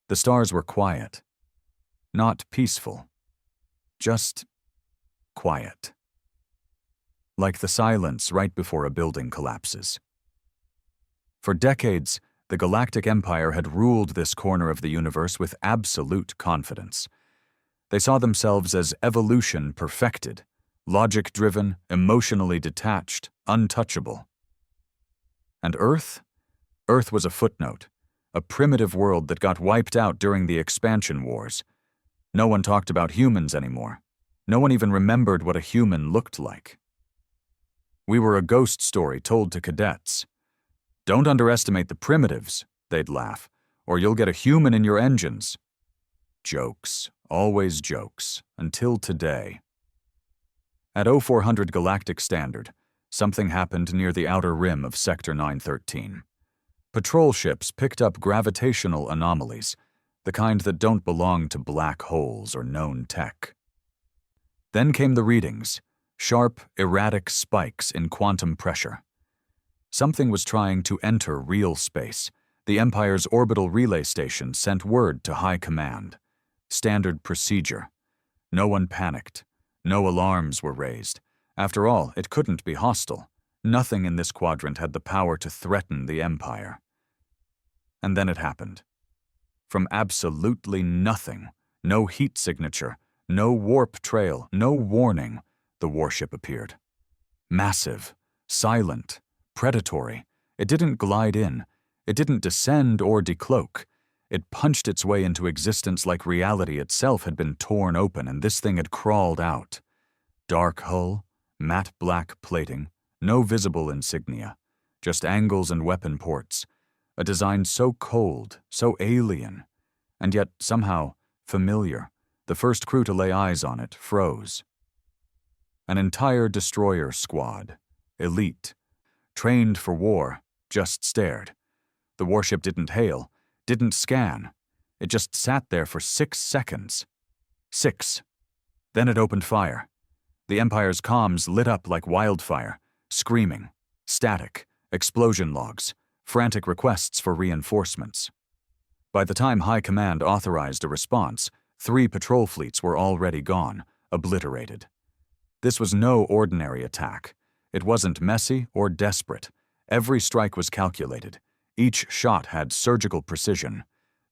The stars were quiet. Not peaceful. Just quiet. Like the silence right before a building collapses. For decades, the Galactic Empire had ruled this corner of the universe with absolute confidence. They saw themselves as evolution perfected, logic-driven, emotionally detached, untouchable. And Earth? Earth was a footnote, a primitive world that got wiped out during the expansion wars. No one talked about humans anymore. No one even remembered what a human looked like. We were a ghost story told to cadets. "Don't underestimate the primitives," they'd laugh, "or you'll get a human in your engines." Jokes, always jokes, until today. At 0400 Galactic Standard, something happened near the outer rim of Sector 913. Patrol ships picked up gravitational anomalies, the kind that don't belong to black holes or known tech. Then came the readings, sharp, erratic spikes in quantum pressure. Something was trying to enter real space. The Empire's orbital relay station sent word to High Command. Standard procedure. No one panicked. No alarms were raised. After all, it couldn't be hostile. Nothing in this quadrant had the power to threaten the Empire. And then it happened. From absolutely nothing, no heat signature, no warp trail, no warning, the warship appeared. Massive, silent, predatory. It didn't glide in. It didn't descend or decloak. It punched its way into existence like reality itself had been torn open and this thing had crawled out. Dark hull, matte black plating, no visible insignia, just angles and weapon ports. A design so cold, so alien, and yet somehow familiar. The first crew to lay eyes on it froze. An entire destroyer squad, elite, trained for war, just stared. The warship didn't hail, didn't scan. It just sat there for 6 seconds. 6. Then it opened fire. The Empire's comms lit up like wildfire, screaming, static, explosion logs, frantic requests for reinforcements. By the time High Command authorized a response, 3 patrol fleets were already gone, obliterated. This was no ordinary attack. It wasn't messy or desperate. Every strike was calculated. Each shot had surgical precision,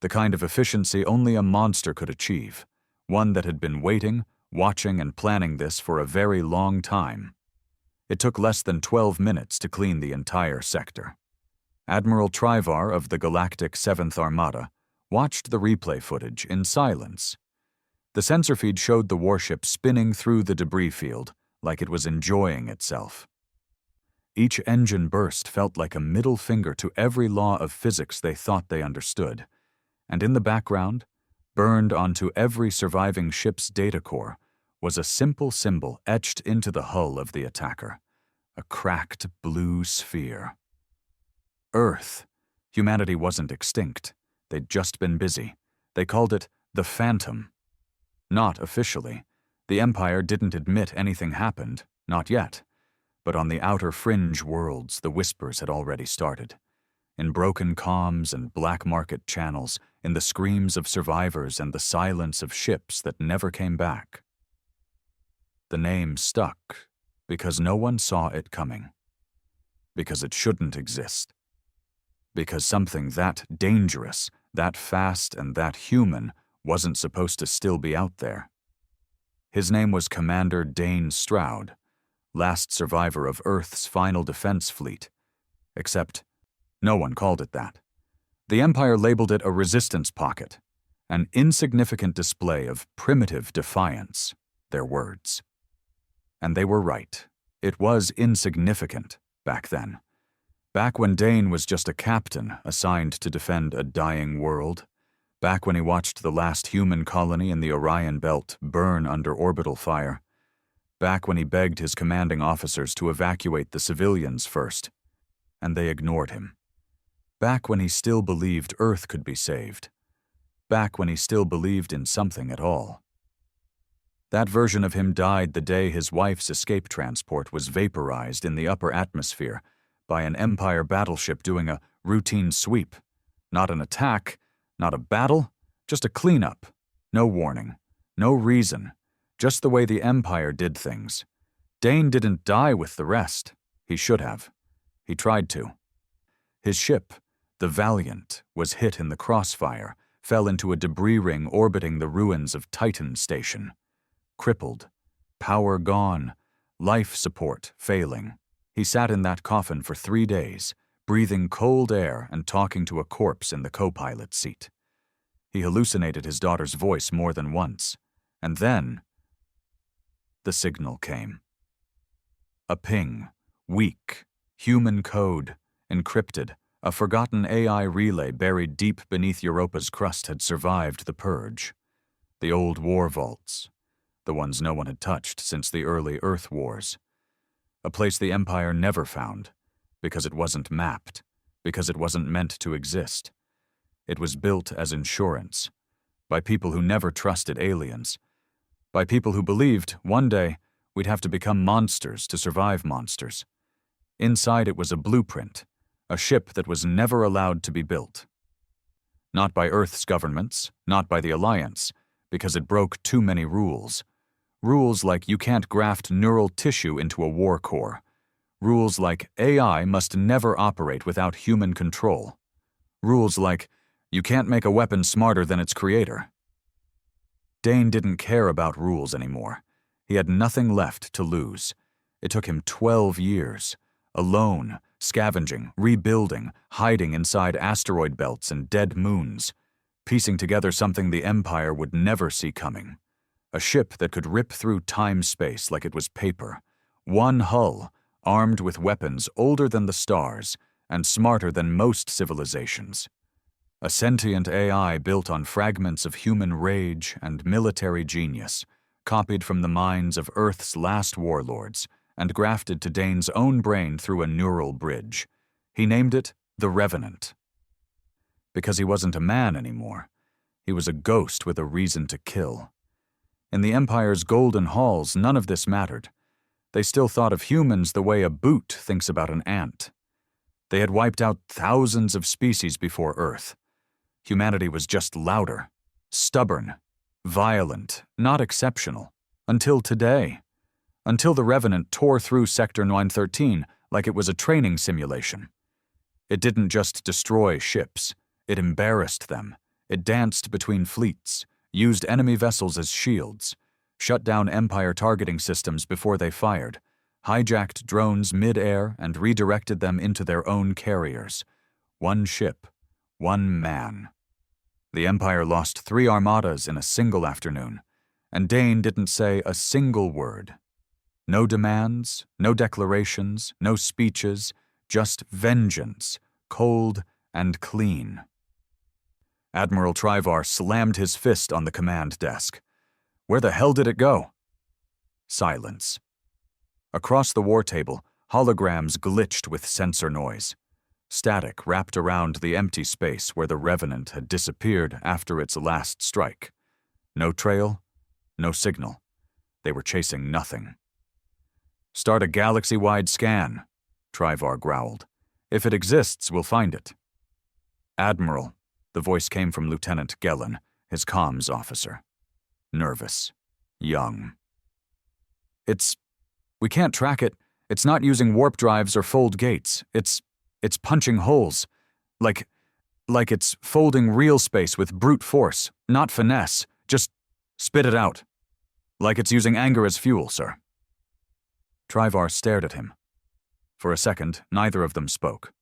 the kind of efficiency only a monster could achieve, one that had been waiting, watching, and planning this for a very long time. It took less than 12 minutes to clean the entire sector. Admiral Trivar of the Galactic 7th Armada watched the replay footage in silence. The sensor feed showed the warship spinning through the debris field like it was enjoying itself. Each engine burst felt like a middle finger to every law of physics they thought they understood, and in the background, burned onto every surviving ship's data core, was a simple symbol etched into the hull of the attacker, a cracked blue sphere. Earth. Humanity wasn't extinct. They'd just been busy. They called it the Phantom. Not officially. The Empire didn't admit anything happened, not yet. But on the outer fringe worlds, the whispers had already started. In broken comms and black market channels, in the screams of survivors and the silence of ships that never came back. The name stuck because no one saw it coming. Because it shouldn't exist. Because something that dangerous, that fast, and that human wasn't supposed to still be out there. His name was Commander Dane Stroud, last survivor of Earth's final defense fleet. Except, no one called it that. The Empire labeled it a resistance pocket, an insignificant display of primitive defiance, their words. And they were right. It was insignificant back then. Back when Dane was just a captain assigned to defend a dying world. Back when he watched the last human colony in the Orion Belt burn under orbital fire. Back when he begged his commanding officers to evacuate the civilians first, and they ignored him. Back when he still believed Earth could be saved. Back when he still believed in something at all. That version of him died the day his wife's escape transport was vaporized in the upper atmosphere by an Empire battleship doing a routine sweep. Not an attack, not a battle, Just a cleanup. No warning. No reason. Just the way the Empire did things. Dane didn't die with the rest. He should have. He tried to. His ship, the Valiant, was hit in the crossfire, fell into a debris ring orbiting the ruins of Titan Station. Crippled. Power gone. Life support failing. He sat in that coffin for 3 days, breathing cold air and talking to a corpse in the co-pilot seat. He hallucinated his daughter's voice more than once, and then the signal came. A ping, weak, human code, encrypted, a forgotten AI relay buried deep beneath Europa's crust had survived the purge. The old war vaults, the ones no one had touched since the early Earth Wars. A place the Empire never found, because it wasn't mapped, because it wasn't meant to exist. It was built as insurance, by people who never trusted aliens, by people who believed one day we'd have to become monsters to survive monsters. Inside it was a blueprint, a ship that was never allowed to be built. Not by Earth's governments, not by the Alliance, because it broke too many rules. Rules like you can't graft neural tissue into a war core. Rules like AI must never operate without human control. Rules like you can't make a weapon smarter than its creator. Dane didn't care about rules anymore. He had nothing left to lose. It took him 12 years, alone, scavenging, rebuilding, hiding inside asteroid belts and dead moons, piecing together something the Empire would never see coming. A ship that could rip through time-space like it was paper. One hull, armed with weapons older than the stars and smarter than most civilizations. A sentient AI built on fragments of human rage and military genius, copied from the minds of Earth's last warlords and grafted to Dane's own brain through a neural bridge. He named it the Revenant. Because he wasn't a man anymore. He was a ghost with a reason to kill. In the Empire's golden halls, none of this mattered. They still thought of humans the way a boot thinks about an ant. They had wiped out thousands of species before Earth. Humanity was just louder, stubborn, violent, not exceptional. Until today. Until the Revenant tore through Sector 913 like it was a training simulation. It didn't just destroy ships. It embarrassed them. It danced between fleets, used enemy vessels as shields, shut down Empire targeting systems before they fired, hijacked drones mid-air and redirected them into their own carriers. One ship, one man. The Empire lost 3 armadas in a single afternoon, and Dane didn't say a single word. No demands, no declarations, no speeches, just vengeance, cold and clean. Admiral Trivar slammed his fist on the command desk. Where the hell did it go? Silence. Across the war table, holograms glitched with sensor noise. Static wrapped around the empty space where the Revenant had disappeared after its last strike. No trail, no signal. They were chasing nothing. Start a galaxy-wide scan, Trivar growled. If it exists, we'll find it. Admiral, the voice came from Lieutenant Gellin, his comms officer. Nervous. Young. We can't track it. It's not using warp drives or fold gates. It's punching holes. Like it's folding real space with brute force, not finesse. Just spit it out. Like it's using anger as fuel, sir. Trivar stared at him. For a second, neither of them spoke.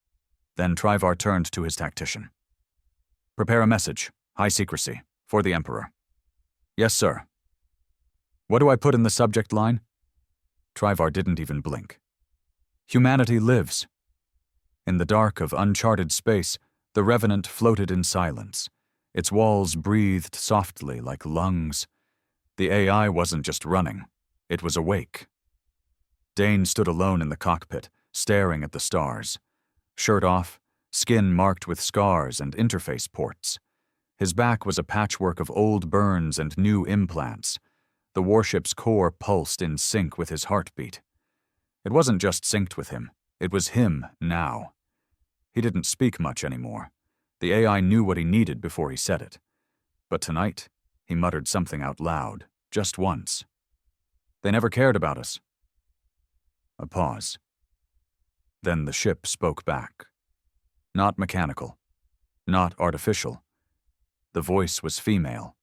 Then Trivar turned to his tactician. Prepare a message, high secrecy, for the Emperor. Yes, sir. What do I put in the subject line? Trivar didn't even blink. Humanity lives. In the dark of uncharted space, the Revenant floated in silence. Its walls breathed softly like lungs. The AI wasn't just running. It was awake. Dane stood alone in the cockpit, staring at the stars. Shirt off, skin marked with scars and interface ports. His back was a patchwork of old burns and new implants. The warship's core pulsed in sync with his heartbeat. It wasn't just synced with him. It was him now. He didn't speak much anymore. The AI knew what he needed before he said it. But tonight, he muttered something out loud, just once. They never cared about us. A pause. Then the ship spoke back. Not mechanical. Not artificial. The voice was female.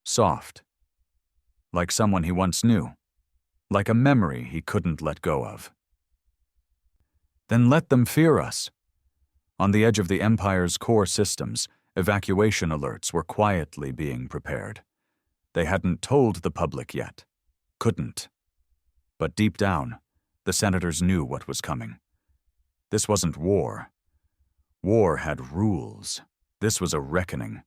Soft. Like someone he once knew. Like a memory he couldn't let go of. Then let them fear us. On the edge of the Empire's core systems, evacuation alerts were quietly being prepared. They hadn't told the public yet. Couldn't. But deep down, the senators knew what was coming. This wasn't war. War had rules. This was a reckoning,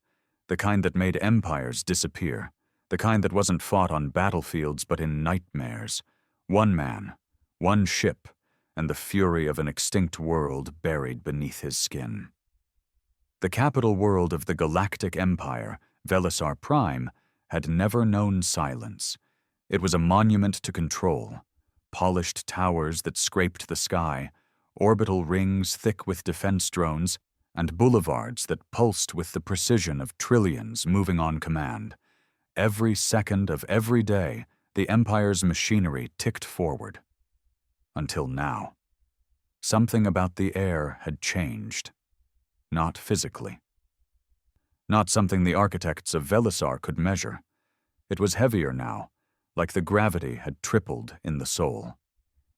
the kind that made empires disappear, the kind that wasn't fought on battlefields but in nightmares. One man, one ship, and the fury of an extinct world buried beneath his skin. The capital world of the Galactic Empire, Velisar Prime, had never known silence. It was a monument to control. Polished towers that scraped the sky, orbital rings thick with defense drones, and boulevards that pulsed with the precision of trillions moving on command. Every second of every day, the Empire's machinery ticked forward. Until now. Something about the air had changed. Not physically. Not something the architects of Velisar could measure. It was heavier now, like the gravity had tripled in the soul.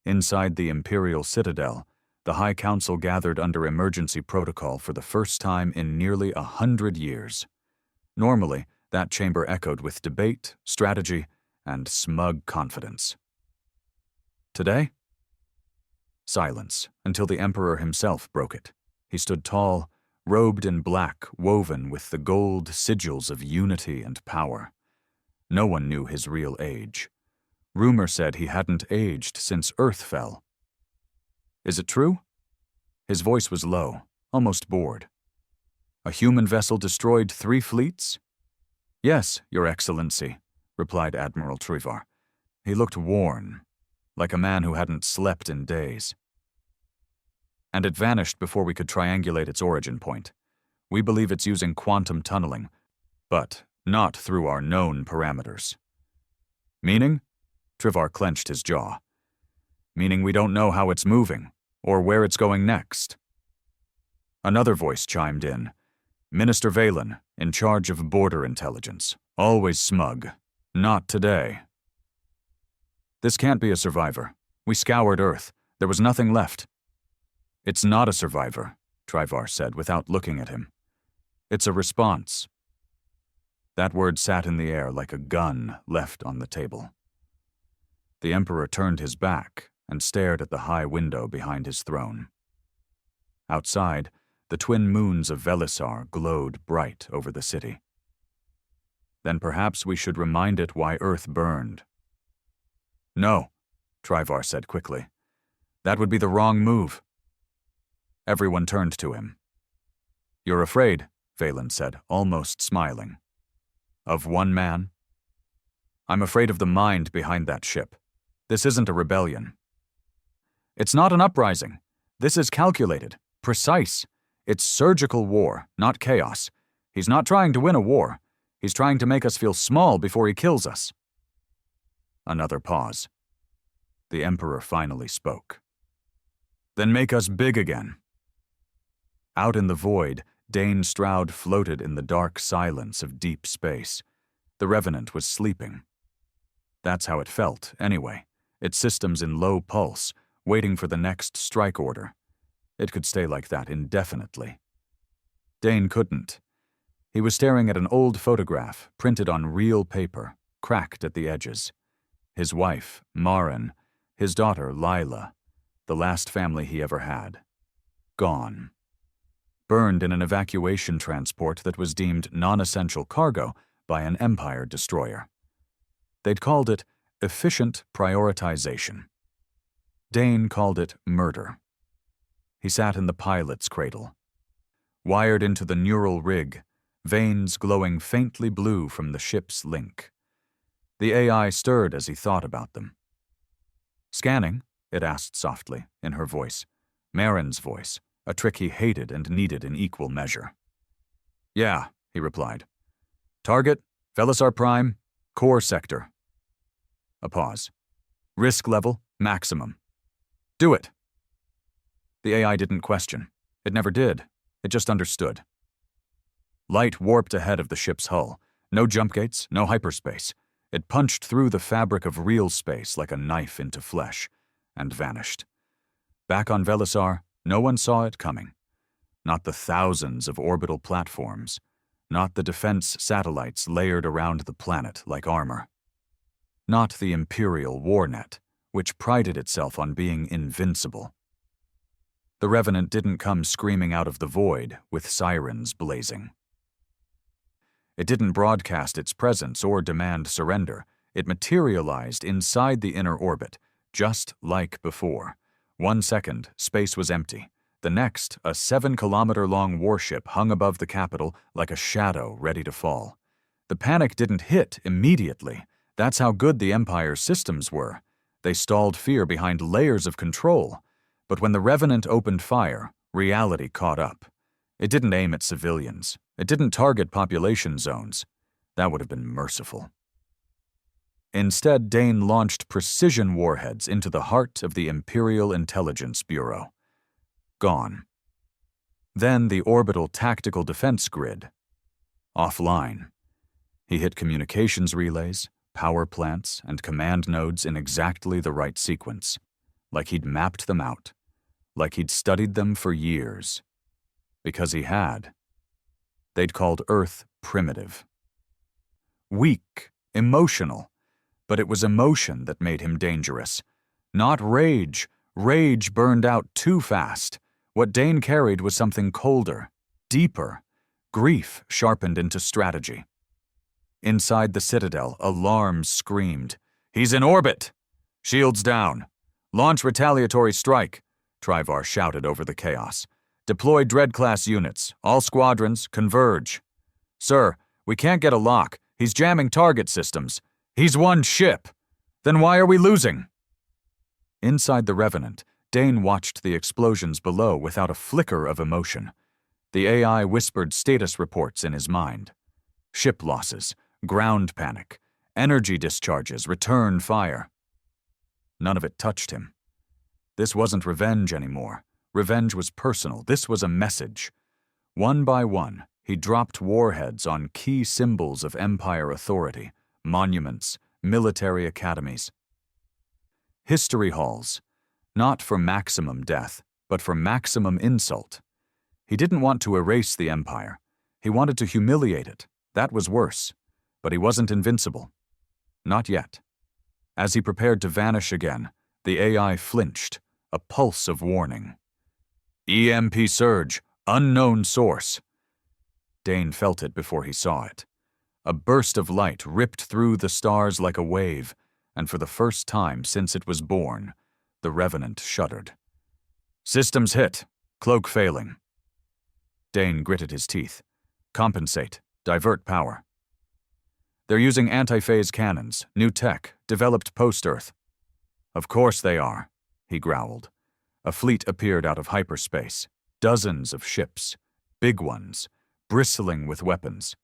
Inside the Imperial Citadel, the High Council gathered under emergency protocol for the first time in nearly 100 years. Normally, that chamber echoed with debate, strategy, and smug confidence. Today? Silence, until the Emperor himself broke it. He stood tall, robed in black, woven with the gold sigils of unity and power. No one knew his real age. Rumor said he hadn't aged since Earth fell. Is it true? His voice was low, almost bored. A human vessel destroyed 3 fleets? Yes, Your Excellency, replied Admiral Trivar. He looked worn, like a man who hadn't slept in days. And it vanished before we could triangulate its origin point. We believe it's using quantum tunneling, but not through our known parameters. Meaning? Trivar clenched his jaw. Meaning we don't know how it's moving, or where it's going next. Another voice chimed in. Minister Valen, in charge of border intelligence, always smug. Not today. This can't be a survivor. We scoured Earth. There was nothing left. It's not a survivor, Trivar said without looking at him. It's a response. That word sat in the air like a gun left on the table. The Emperor turned his back and stared at the high window behind his throne. Outside, the twin moons of Velisar glowed bright over the city. Then perhaps we should remind it why Earth burned. No, Trivar said quickly. That would be the wrong move. Everyone turned to him. You're afraid, Valen said, almost smiling. Of one man? I'm afraid of the mind behind that ship. This isn't a rebellion. It's not an uprising. This is calculated, precise. It's surgical war, not chaos. He's not trying to win a war. He's trying to make us feel small before he kills us. Another pause. The Emperor finally spoke. Then make us big again. Out in the void, Dane Stroud floated in the dark silence of deep space. The Revenant was sleeping. That's how it felt, anyway. Its systems in low pulse, waiting for the next strike order. It could stay like that indefinitely. Dane couldn't. He was staring at an old photograph, printed on real paper, cracked at the edges. His wife, Marin, his daughter, Lila, the last family he ever had. Gone. Burned in an evacuation transport that was deemed non-essential cargo by an Empire destroyer. They'd called it efficient prioritization. Dane called it murder. He sat in the pilot's cradle. Wired into the neural rig, veins glowing faintly blue from the ship's link. The AI stirred as he thought about them. Scanning, it asked softly, in her voice. Marin's voice, a trick he hated and needed in equal measure. Yeah, he replied. Target, Velisar Prime, core sector. A pause. Risk level, maximum. Do it. The AI didn't question. It never did. It just understood. Light warped ahead of the ship's hull. No jump gates, no hyperspace. It punched through the fabric of real space like a knife into flesh, and vanished. Back on Velisar, no one saw it coming. Not the thousands of orbital platforms. Not the defense satellites layered around the planet like armor. Not the Imperial war net, which prided itself on being invincible. The Revenant didn't come screaming out of the void with sirens blazing. It didn't broadcast its presence or demand surrender. It materialized inside the inner orbit, just like before. 1 second, space was empty. The next, a 7-kilometer-long warship hung above the capital like a shadow ready to fall. The panic didn't hit immediately. That's how good the Empire's systems were. They stalled fear behind layers of control. But when the Revenant opened fire, reality caught up. It didn't aim at civilians. It didn't target population zones. That would have been merciful. Instead, Dane launched precision warheads into the heart of the Imperial Intelligence Bureau. Gone. Then the orbital tactical defense grid. Offline. He hit communications relays, power plants, and command nodes in exactly the right sequence. Like he'd mapped them out. Like he'd studied them for years. Because he had. They'd called Earth primitive. Weak, emotional. But it was emotion that made him dangerous. Not rage. Rage burned out too fast. What Dane carried was something colder, deeper. Grief sharpened into strategy. Inside the Citadel, alarms screamed. "He's in orbit! Shields down! Launch retaliatory strike!" Trivar shouted over the chaos. "Deploy Dread-class units. All squadrons, converge." "Sir, we can't get a lock. He's jamming target systems. He's one ship. Then why are we losing?" Inside the Revenant, Dane watched the explosions below without a flicker of emotion. The AI whispered status reports in his mind. Ship losses, ground panic, energy discharges, return fire. None of it touched him. This wasn't revenge anymore. Revenge was personal. This was a message. One by one, he dropped warheads on key symbols of Empire authority, monuments, military academies. History halls, not for maximum death, but for maximum insult. He didn't want to erase the Empire. He wanted to humiliate it. That was worse. But he wasn't invincible. Not yet. As he prepared to vanish again, the AI flinched, a pulse of warning. EMP surge, unknown source. Dane felt it before he saw it. A burst of light ripped through the stars like a wave, and for the first time since it was born, the Revenant shuddered. "Systems hit. Cloak failing." Dane gritted his teeth. "Compensate. Divert power." "They're using anti-phase cannons, new tech, developed post-Earth." "Of course they are," he growled. A fleet appeared out of hyperspace. Dozens of ships. Big ones. Bristling with weapons.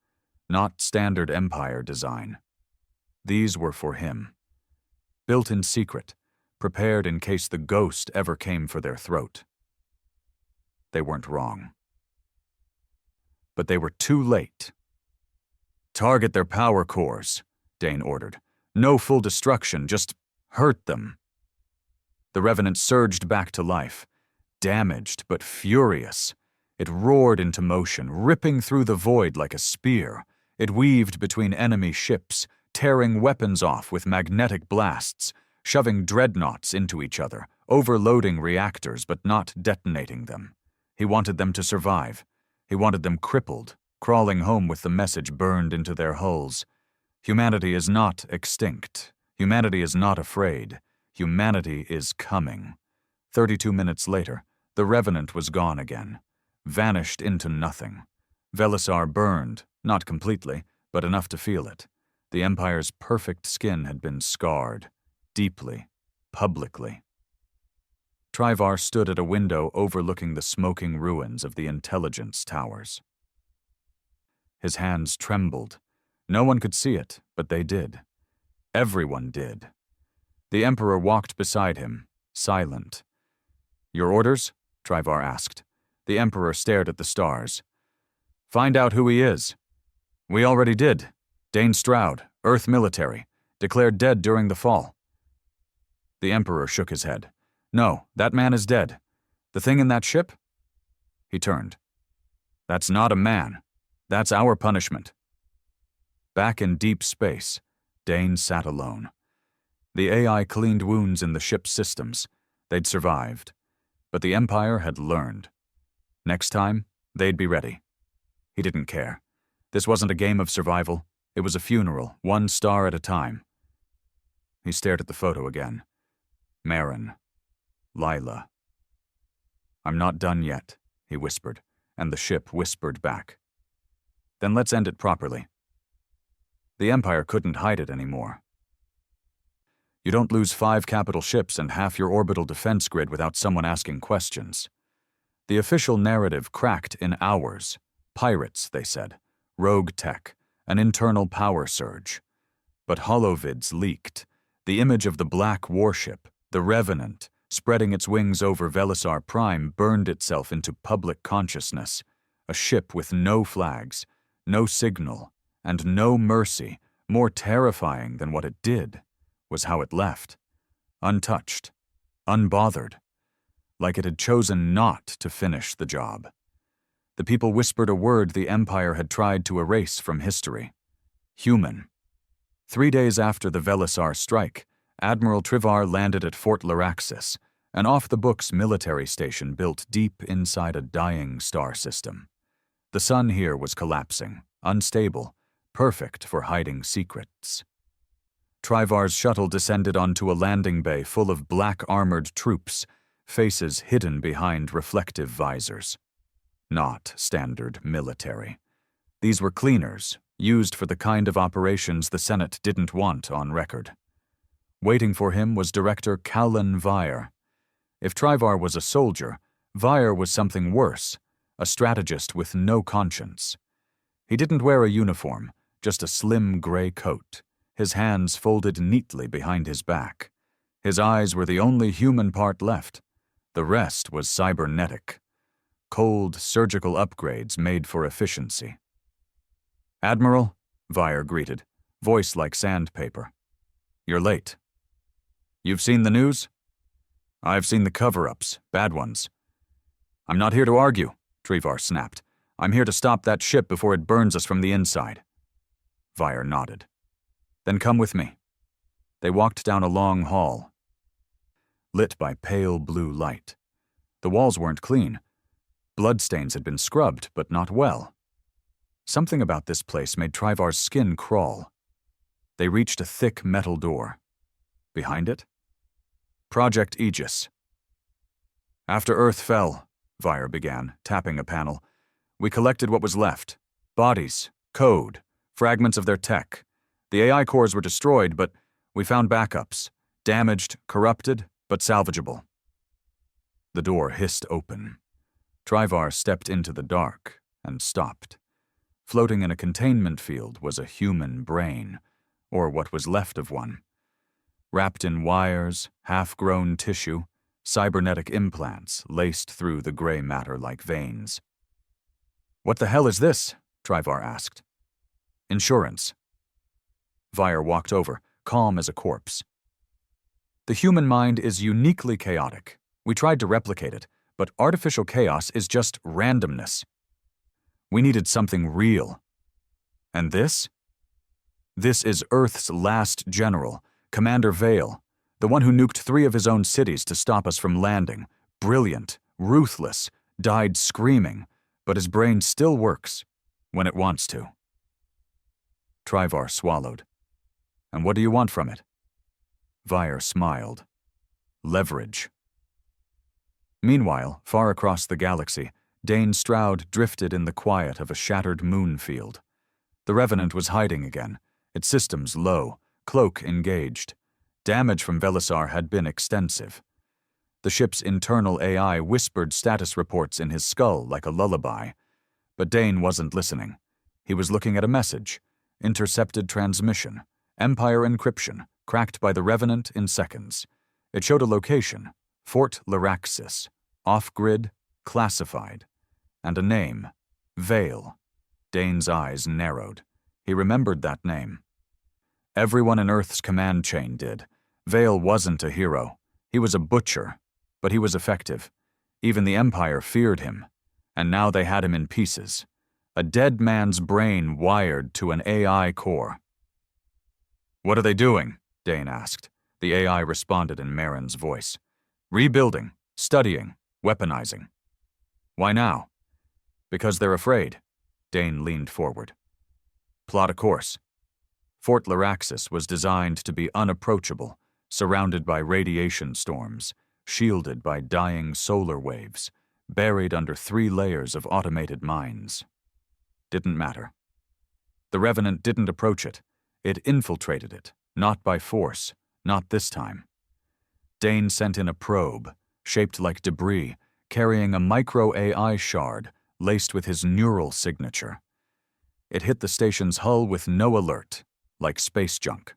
Not standard Empire design. These were for him. Built in secret, prepared in case the ghost ever came for their throat. They weren't wrong. But they were too late. "Target their power cores," Dane ordered. "No full destruction, just hurt them." The Revenant surged back to life, damaged but furious. It roared into motion, ripping through the void like a spear. It weaved between enemy ships, tearing weapons off with magnetic blasts, shoving dreadnoughts into each other, overloading reactors but not detonating them. He wanted them to survive. He wanted them crippled, crawling home with the message burned into their hulls. Humanity is not extinct. Humanity is not afraid. Humanity is coming. 32 minutes later, the Revenant was gone again, vanished into nothing. Velisar burned, not completely, but enough to feel it. The Empire's perfect skin had been scarred, deeply, publicly. Trivar stood at a window overlooking the smoking ruins of the intelligence towers. His hands trembled. No one could see it, but they did. Everyone did. The Emperor walked beside him, silent. "Your orders?" Trivar asked. The Emperor stared at the stars. "Find out who he is." "We already did. Dane Stroud, Earth military, declared dead during the fall." The Emperor shook his head. "No, that man is dead. The thing in that ship?" He turned. "That's not a man. That's our punishment." Back in deep space, Dane sat alone. The AI cleaned wounds in the ship's systems. They'd survived. But the Empire had learned. Next time, they'd be ready. He didn't care. This wasn't a game of survival. It was a funeral, one star at a time. He stared at the photo again. Marin. Lila. "I'm not done yet," he whispered, and the ship whispered back. "Then let's end it properly." The Empire couldn't hide it anymore. You don't lose 5 capital ships and half your orbital defense grid without someone asking questions. The official narrative cracked in hours. Pirates, they said. Rogue tech. An internal power surge. But holovids leaked. The image of the black warship, the Revenant, spreading its wings over Velisar Prime, burned itself into public consciousness. A ship with no flags, no signal, and no mercy, more terrifying than what it did, was how it left. Untouched, unbothered, like it had chosen not to finish the job. The people whispered a word the Empire had tried to erase from history. Human. 3 days after the Velisar strike, Admiral Trivar landed at Fort Laraxis, an off-the-books military station built deep inside a dying star system. The sun here was collapsing, unstable, perfect for hiding secrets. Trivar's shuttle descended onto a landing bay full of black-armored troops, faces hidden behind reflective visors. Not standard military. These were cleaners, used for the kind of operations the Senate didn't want on record. Waiting for him was Director Callan Vire. If Trivar was a soldier, Vire was something worse, a strategist with no conscience. He didn't wear a uniform, just a slim gray coat, his hands folded neatly behind his back. His eyes were the only human part left. The rest was cybernetic. Cold, surgical upgrades made for efficiency. "Admiral," Vire greeted, voice like sandpaper. "You're late." "You've seen the news?" "I've seen the cover-ups, bad ones." "I'm not here to argue," Trivar snapped. "I'm here to stop that ship before it burns us from the inside." Vire nodded. "Then come with me." They walked down a long hall, lit by pale blue light. The walls weren't clean. Bloodstains had been scrubbed, but not well. Something about this place made Trivar's skin crawl. They reached a thick metal door. Behind it? Project Aegis. "After Earth fell," Vire began, tapping a panel, "we collected what was left. Bodies, code, fragments of their tech. The AI cores were destroyed, but we found backups. Damaged, corrupted, but salvageable." The door hissed open. Trivar stepped into the dark and stopped. Floating in a containment field was a human brain, or what was left of one. Wrapped in wires, half-grown tissue, cybernetic implants laced through the gray matter like veins. "What the hell is this?" Trivar asked. "Insurance." Vire walked over, calm as a corpse. "The human mind is uniquely chaotic. We tried to replicate it, but artificial chaos is just randomness. We needed something real. And this? This is Earth's last general, Commander Vale, the one who nuked 3 of his own cities to stop us from landing. Brilliant, ruthless, died screaming, but his brain still works when it wants to." Trivar swallowed. "And what do you want from it?" Vire smiled. "Leverage." Meanwhile, far across the galaxy, Dane Stroud drifted in the quiet of a shattered moon field. The Revenant was hiding again, its systems low, cloak engaged. Damage from Velisar had been extensive. The ship's internal AI whispered status reports in his skull like a lullaby. But Dane wasn't listening. He was looking at a message, intercepted transmission, Empire encryption, cracked by the Revenant in seconds. It showed a location, Fort Laraxis, off-grid, classified, and a name, Vale. Dane's eyes narrowed. He remembered that name. Everyone in Earth's command chain did. Vale wasn't a hero. He was a butcher, but he was effective. Even the Empire feared him, and now they had him in pieces. A dead man's brain wired to an AI core. "What are they doing?" Dane asked. The AI responded in Marin's voice. "Rebuilding, studying, weaponizing." "Why now?" "Because they're afraid." Dane leaned forward. "Plot a course." Fort Laraxis was designed to be unapproachable, surrounded by radiation storms, shielded by dying solar waves, buried under 3 layers of automated mines. Didn't matter. The Revenant didn't approach it. It infiltrated it, not by force, not this time. Dane sent in a probe, shaped like debris, carrying a micro-AI shard laced with his neural signature. It hit the station's hull with no alert, like space junk.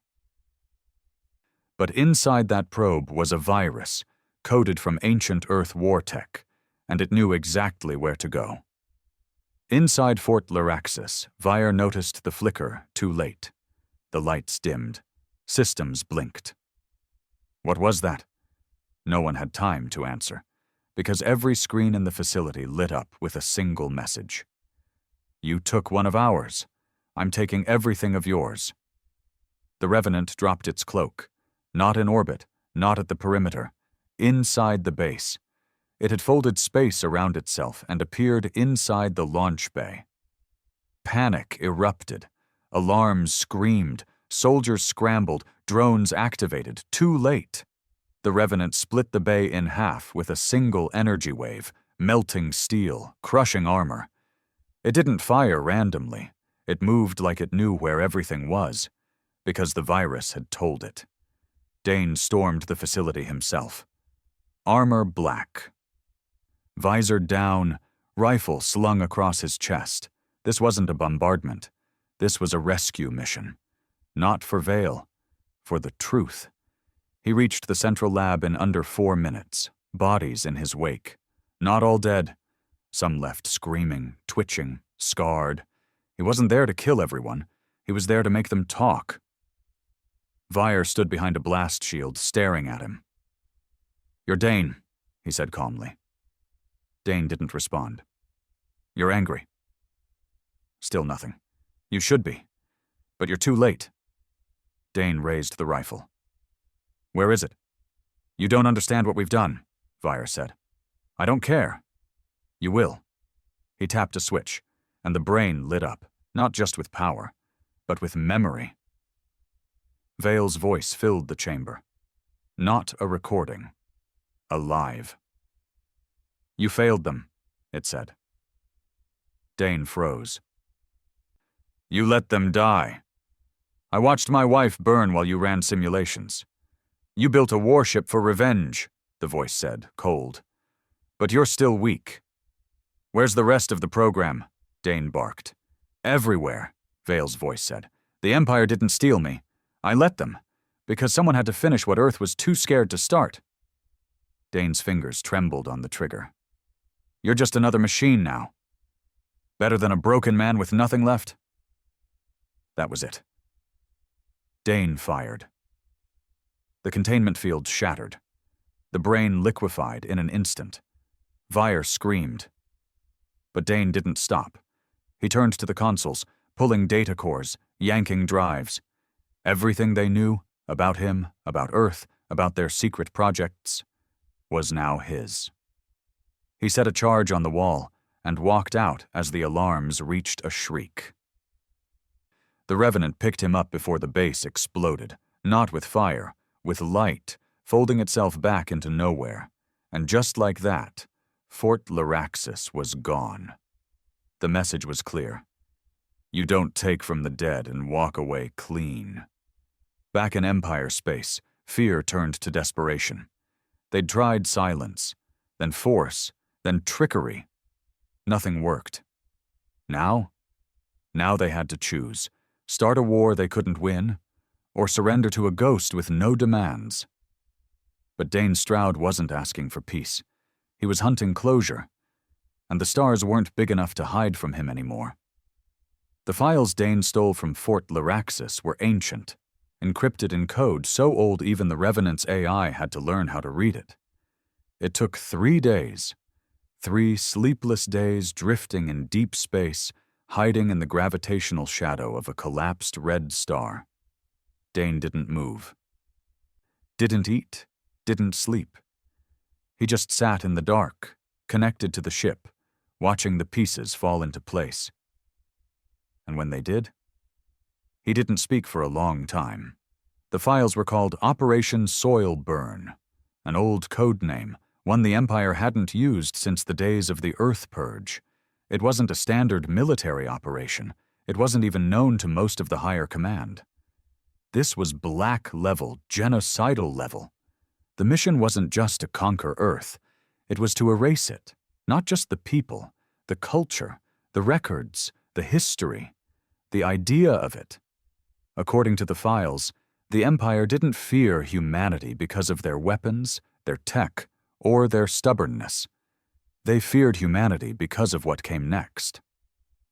But inside that probe was a virus, coded from ancient Earth war tech, and it knew exactly where to go. Inside Fort Laraxis, Vire noticed the flicker too late. The lights dimmed. Systems blinked. What was that? No one had time to answer, because every screen in the facility lit up with a single message. "You took one of ours. I'm taking everything of yours." The Revenant dropped its cloak, not in orbit, not at the perimeter, inside the base. It had folded space around itself and appeared inside the launch bay. Panic erupted. Alarms screamed. Soldiers scrambled. Drones activated. Too late. The Revenant split the bay in half with a single energy wave, melting steel, crushing armor. It didn't fire randomly. It moved like it knew where everything was, because the virus had told it. Dane stormed the facility himself. Armor black. Visor down, rifle slung across his chest. This wasn't a bombardment. This was a rescue mission. Not for Vale, for the truth. He reached the central lab in under 4 minutes, bodies in his wake. Not all dead. Some left screaming, twitching, scarred. He wasn't there to kill everyone. He was there to make them talk. Vire stood behind a blast shield, staring at him. "You're Dane," he said calmly. Dane didn't respond. "You're angry." Still nothing. "You should be. But you're too late." Dane raised the rifle. "Where is it?" "You don't understand what we've done," Vire said. "I don't care." "You will." He tapped a switch, and the brain lit up, not just with power, but with memory. Vale's voice filled the chamber. Not a recording. Alive. "You failed them," it said. Dane froze. "You let them die. I watched my wife burn while you ran simulations. You built a warship for revenge," the voice said, cold. "But you're still weak." "Where's the rest of the program?" Dane barked. "Everywhere," Vale's voice said. "The Empire didn't steal me. I let them, because someone had to finish what Earth was too scared to start." Dane's fingers trembled on the trigger. "You're just another machine now. Better than a broken man with nothing left?" That was it. Dane fired. The containment field shattered. The brain liquefied in an instant. Vire screamed. But Dane didn't stop. He turned to the consoles, pulling data cores, yanking drives. Everything they knew about him, about Earth, about their secret projects, was now his. He set a charge on the wall and walked out as the alarms reached a shriek. The Revenant picked him up before the base exploded, not with fire, with light, folding itself back into nowhere. And just like that, Fort Laraxis was gone. The message was clear. You don't take from the dead and walk away clean. Back in Empire space, fear turned to desperation. They'd tried silence, then force, then trickery. Nothing worked. Now they had to choose. start a war they couldn't win, or surrender to a ghost with no demands. But Dane Stroud wasn't asking for peace. He was hunting closure, and the stars weren't big enough to hide from him anymore. The files Dane stole from Fort Lyraxis were ancient, encrypted in code so old even the Revenant's AI had to learn how to read it. It took 3 days, 3 sleepless days drifting in deep space, hiding in the gravitational shadow of a collapsed red star. Dane didn't move. Didn't eat, didn't sleep. He just sat in the dark, connected to the ship, watching the pieces fall into place. And when they did, he didn't speak for a long time. The files were called Operation Soil Burn, an old code name, one the Empire hadn't used since the days of the Earth Purge. It wasn't a standard military operation. It wasn't even known to most of the higher command. This was black-level, genocidal level. The mission wasn't just to conquer Earth. It was to erase it, not just the people, the culture, the records, the history, the idea of it. According to the files, the Empire didn't fear humanity because of their weapons, their tech, or their stubbornness. They feared humanity because of what came next.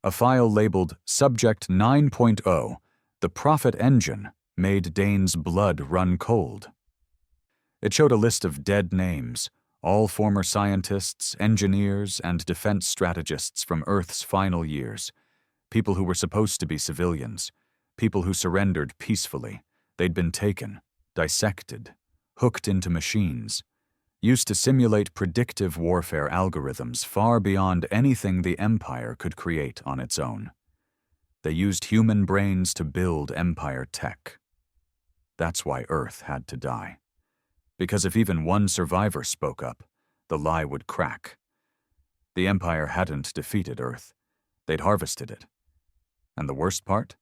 A file labeled Subject 9.0, the Prophet Engine, made Dane's blood run cold. It showed a list of dead names, all former scientists, engineers, and defense strategists from Earth's final years. People who were supposed to be civilians. People who surrendered peacefully. They'd been taken, dissected, hooked into machines, used to simulate predictive warfare algorithms far beyond anything the Empire could create on its own. They used human brains to build Empire tech. That's why Earth had to die. Because if even one survivor spoke up, the lie would crack. The Empire hadn't defeated Earth. They'd harvested it. And the worst part?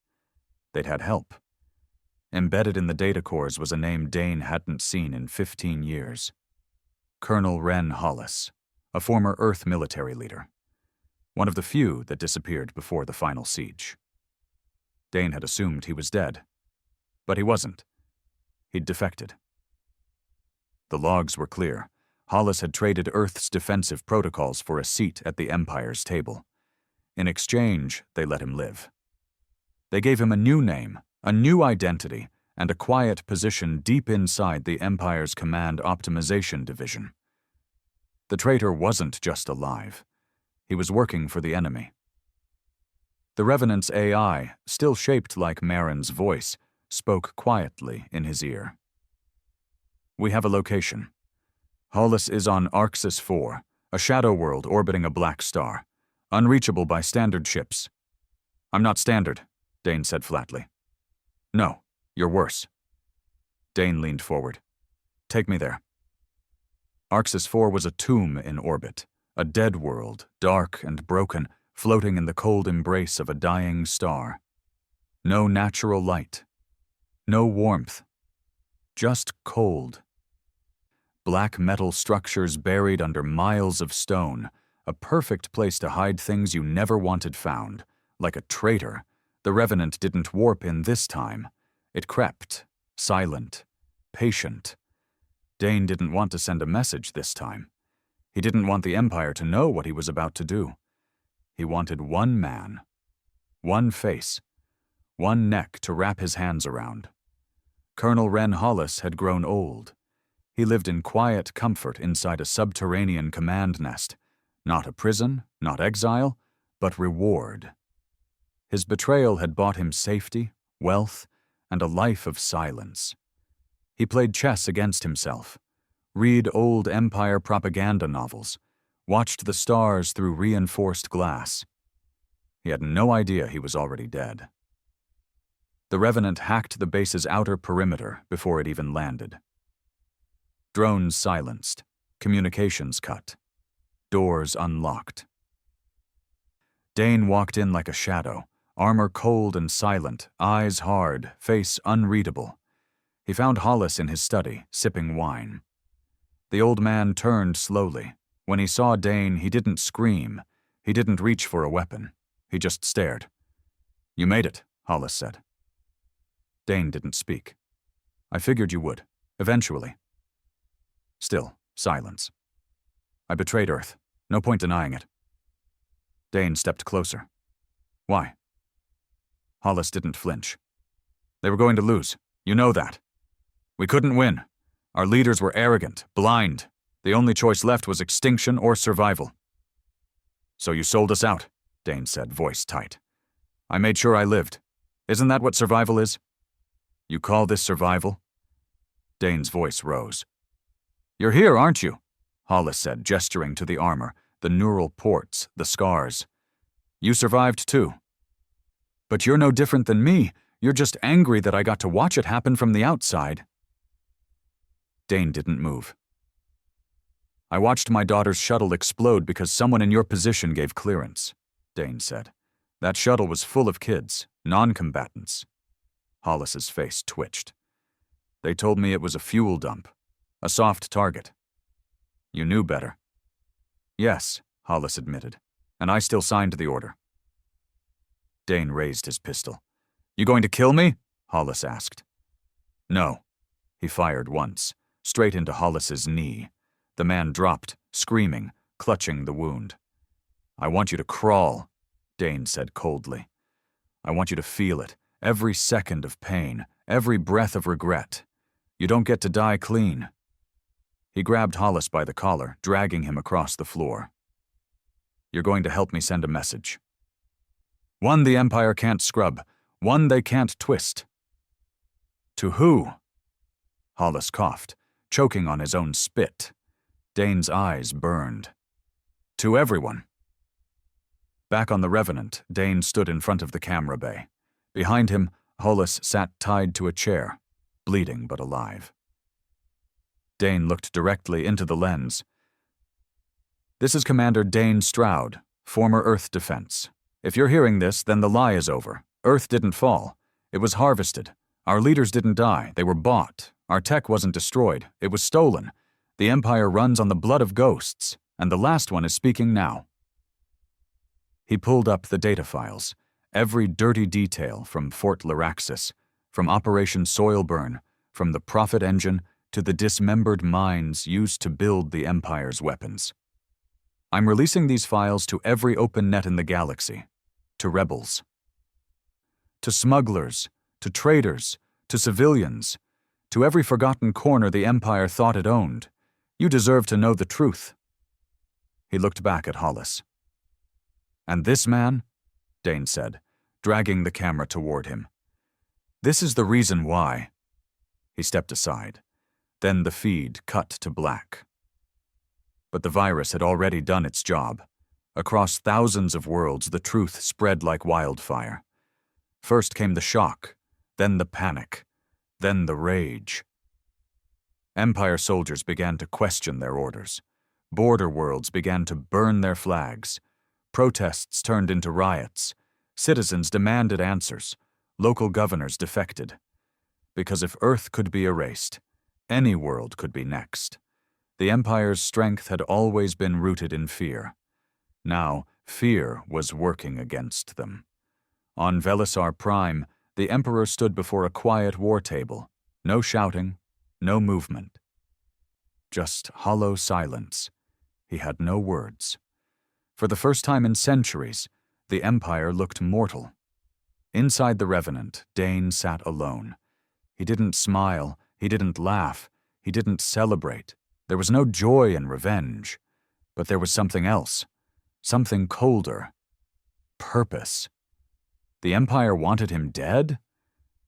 They'd had help. Embedded in the data cores was a name Dane hadn't seen in 15 years. Colonel Ren Hollis, a former Earth military leader. One of the few that disappeared before the final siege. Dane had assumed he was dead. But he wasn't. He'd defected. The logs were clear. Hollis had traded Earth's defensive protocols for a seat at the Empire's table. In exchange, they let him live. They gave him a new name, a new identity, and a quiet position deep inside the Empire's Command Optimization Division. The traitor wasn't just alive. He was working for the enemy. The Revenant's AI, still shaped like Marin's voice, spoke quietly in his ear. We have a location. Hollis is on Arxis 4, a shadow world orbiting a black star, unreachable by standard ships. I'm not standard, Dane said flatly. No, you're worse. Dane leaned forward. Take me there. Arxis 4 was a tomb in orbit, a dead world, dark and broken, floating in the cold embrace of a dying star. No natural light. No warmth. Just cold. Black metal structures buried under miles of stone, a perfect place to hide things you never wanted found. Like a traitor, the Revenant didn't warp in this time. It crept, silent, patient. Dane didn't want to send a message this time. He didn't want the Empire to know what he was about to do. He wanted one man, one face, one neck to wrap his hands around. Colonel Ren Hollis had grown old. He lived in quiet comfort inside a subterranean command nest. Not a prison, not exile, but reward. His betrayal had bought him safety, wealth, and a life of silence. He played chess against himself, read old Empire propaganda novels, watched the stars through reinforced glass. He had no idea he was already dead. The Revenant hacked the base's outer perimeter before it even landed. Drones silenced, communications cut, doors unlocked. Dane walked in like a shadow, armor cold and silent, eyes hard, face unreadable. He found Hollis in his study, sipping wine. The old man turned slowly. When he saw Dane, he didn't scream. He didn't reach for a weapon. He just stared. You made it, Hollis said. Dane didn't speak. I figured you would, eventually. Still, silence. I betrayed Earth. No point denying it. Dane stepped closer. Why? Hollis didn't flinch. They were going to lose. You know that. We couldn't win. Our leaders were arrogant, blind. The only choice left was extinction or survival. So you sold us out, Dane said, voice tight. I made sure I lived. Isn't that what survival is? You call this survival? Dane's voice rose. You're here, aren't you? Hollis said, gesturing to the armor, the neural ports, the scars. You survived too. But you're no different than me. You're just angry that I got to watch it happen from the outside. Dane didn't move. I watched my daughter's shuttle explode because someone in your position gave clearance, Dane said. That shuttle was full of kids, non-combatants. Hollis's face twitched. They told me it was a fuel dump, a soft target. You knew better. Yes, Hollis admitted, and I still signed the order. Dane raised his pistol. You going to kill me? Hollis asked. No. He fired once, straight into Hollis's knee. The man dropped, screaming, clutching the wound. I want you to crawl, Dane said coldly. I want you to feel it, every second of pain, every breath of regret. You don't get to die clean. He grabbed Hollis by the collar, dragging him across the floor. You're going to help me send a message. One the Empire can't scrub, one they can't twist. To who? Hollis coughed, choking on his own spit. Dane's eyes burned. To everyone. Back on the Revenant, Dane stood in front of the camera bay. Behind him, Hollis sat tied to a chair, bleeding but alive. Dane looked directly into the lens. This is Commander Dane Stroud, former Earth Defense. If you're hearing this, then the lie is over. Earth didn't fall. It was harvested. Our leaders didn't die. They were bought. Our tech wasn't destroyed. It was stolen. The Empire runs on the blood of ghosts, and the last one is speaking now. He pulled up the data files, every dirty detail from Fort Lyraxis, from Operation Soilburn, from the Prophet Engine to the dismembered mines used to build the Empire's weapons. I'm releasing these files to every open net in the galaxy, to rebels, to smugglers, to traders, to civilians, to every forgotten corner the Empire thought it owned. You deserve to know the truth. He looked back at Hollis. And this man, Dane said, dragging the camera toward him. This is the reason why. He stepped aside. Then the feed cut to black. But the virus had already done its job. Across thousands of worlds, the truth spread like wildfire. First came the shock, then the panic, then the rage. Empire soldiers began to question their orders. Border worlds began to burn their flags. Protests turned into riots. Citizens demanded answers. Local governors defected. Because if Earth could be erased, any world could be next. The Empire's strength had always been rooted in fear. Now, fear was working against them. On Velisar Prime, the Emperor stood before a quiet war table. No shouting, no movement. Just hollow silence. He had no words. For the first time in centuries, the Empire looked mortal. Inside the Revenant, Dane sat alone. He didn't smile, he didn't laugh, he didn't celebrate. There was no joy in revenge. But there was something else. Something colder. Purpose. The Empire wanted him dead?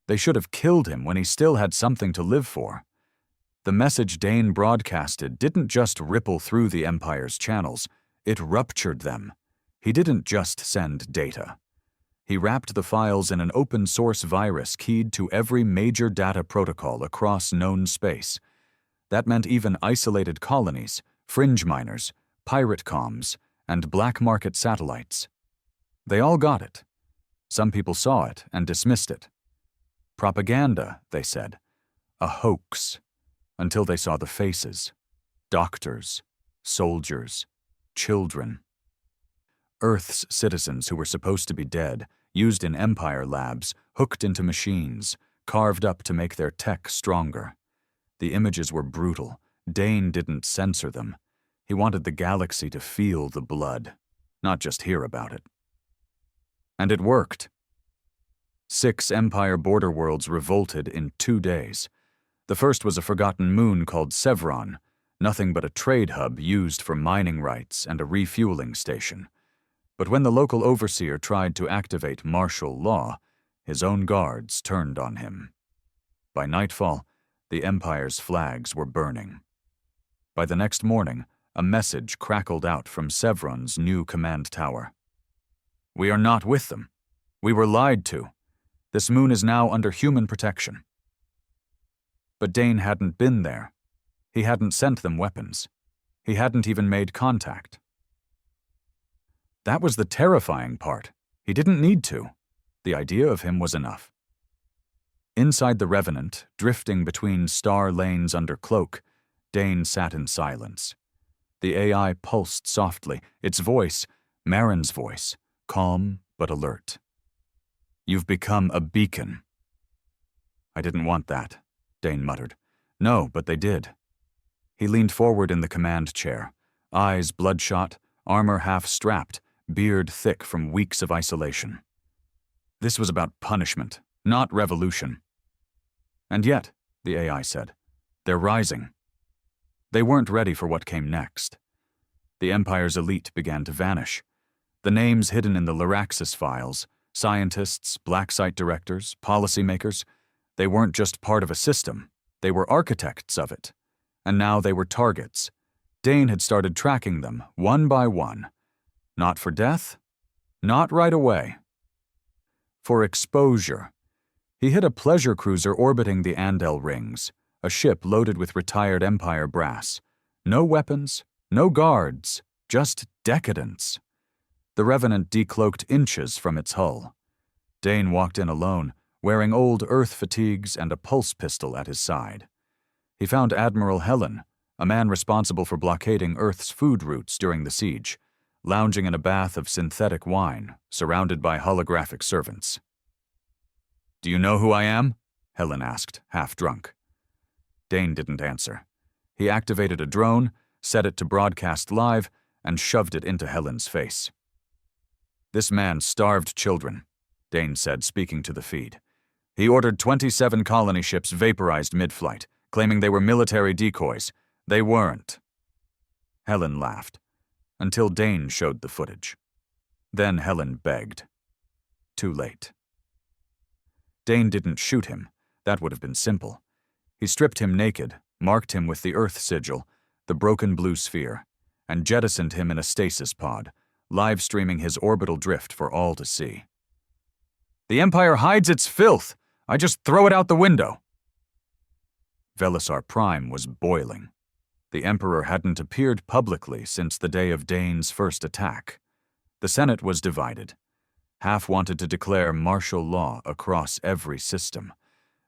They should have killed him when he still had something to live for. The message Dane broadcasted didn't just ripple through the Empire's channels, it ruptured them. He didn't just send data. He wrapped the files in an open-source virus keyed to every major data protocol across known space. That meant even isolated colonies, fringe miners, pirate comms, and black market satellites. They all got it. Some people saw it and dismissed it. Propaganda, they said. A hoax. Until they saw the faces. Doctors, soldiers, children. Earth's citizens who were supposed to be dead, used in Empire labs, hooked into machines, carved up to make their tech stronger. The images were brutal. Dane didn't censor them. He wanted the galaxy to feel the blood, not just hear about it. And it worked. 6 Empire border worlds revolted in 2 days. The first was a forgotten moon called Sevron, nothing but a trade hub used for mining rights and a refueling station. But when the local overseer tried to activate martial law, his own guards turned on him. By nightfall, the Empire's flags were burning. By the next morning, a message crackled out from Sevron's new command tower. "We are not with them. We were lied to. This moon is now under human protection." But Dane hadn't been there. He hadn't sent them weapons. He hadn't even made contact. That was the terrifying part. He didn't need to. The idea of him was enough. Inside the Revenant, drifting between star lanes under cloak, Dane sat in silence. The AI pulsed softly, its voice, Marin's voice, calm but alert. "You've become a beacon." "I didn't want that," Dane muttered. "No, but they did." He leaned forward in the command chair, eyes bloodshot, armor half-strapped, beard thick from weeks of isolation. This was about punishment, not revolution. And yet, the AI said, they're rising. They weren't ready for what came next. The Empire's elite began to vanish. The names hidden in the Lyraxis files, scientists, black site directors, policymakers, they weren't just part of a system, they were architects of it. And now they were targets. Dane had started tracking them, one by one. Not for death, not right away. For exposure. He hit a pleasure cruiser orbiting the Andel rings, a ship loaded with retired Empire brass. No weapons, no guards, just decadence. The Revenant decloaked inches from its hull. Dane walked in alone, wearing old Earth fatigues and a pulse pistol at his side. He found Admiral Helen, a man responsible for blockading Earth's food routes during the siege, lounging in a bath of synthetic wine, surrounded by holographic servants. "Do you know who I am?" Helen asked, half-drunk. Dane didn't answer. He activated a drone, set it to broadcast live, and shoved it into Helen's face. "This man starved children," Dane said, speaking to the feed. "He ordered 27 colony ships vaporized mid-flight, claiming they were military decoys. They weren't." Helen laughed, until Dane showed the footage. Then Helen begged. Too late. Dane didn't shoot him. That would have been simple. He stripped him naked, marked him with the Earth sigil, the broken blue sphere, and jettisoned him in a stasis pod, live-streaming his orbital drift for all to see. "The Empire hides its filth! I just throw it out the window!" Velisar Prime was boiling. The Emperor hadn't appeared publicly since the day of Dane's first attack. The Senate was divided. Half wanted to declare martial law across every system.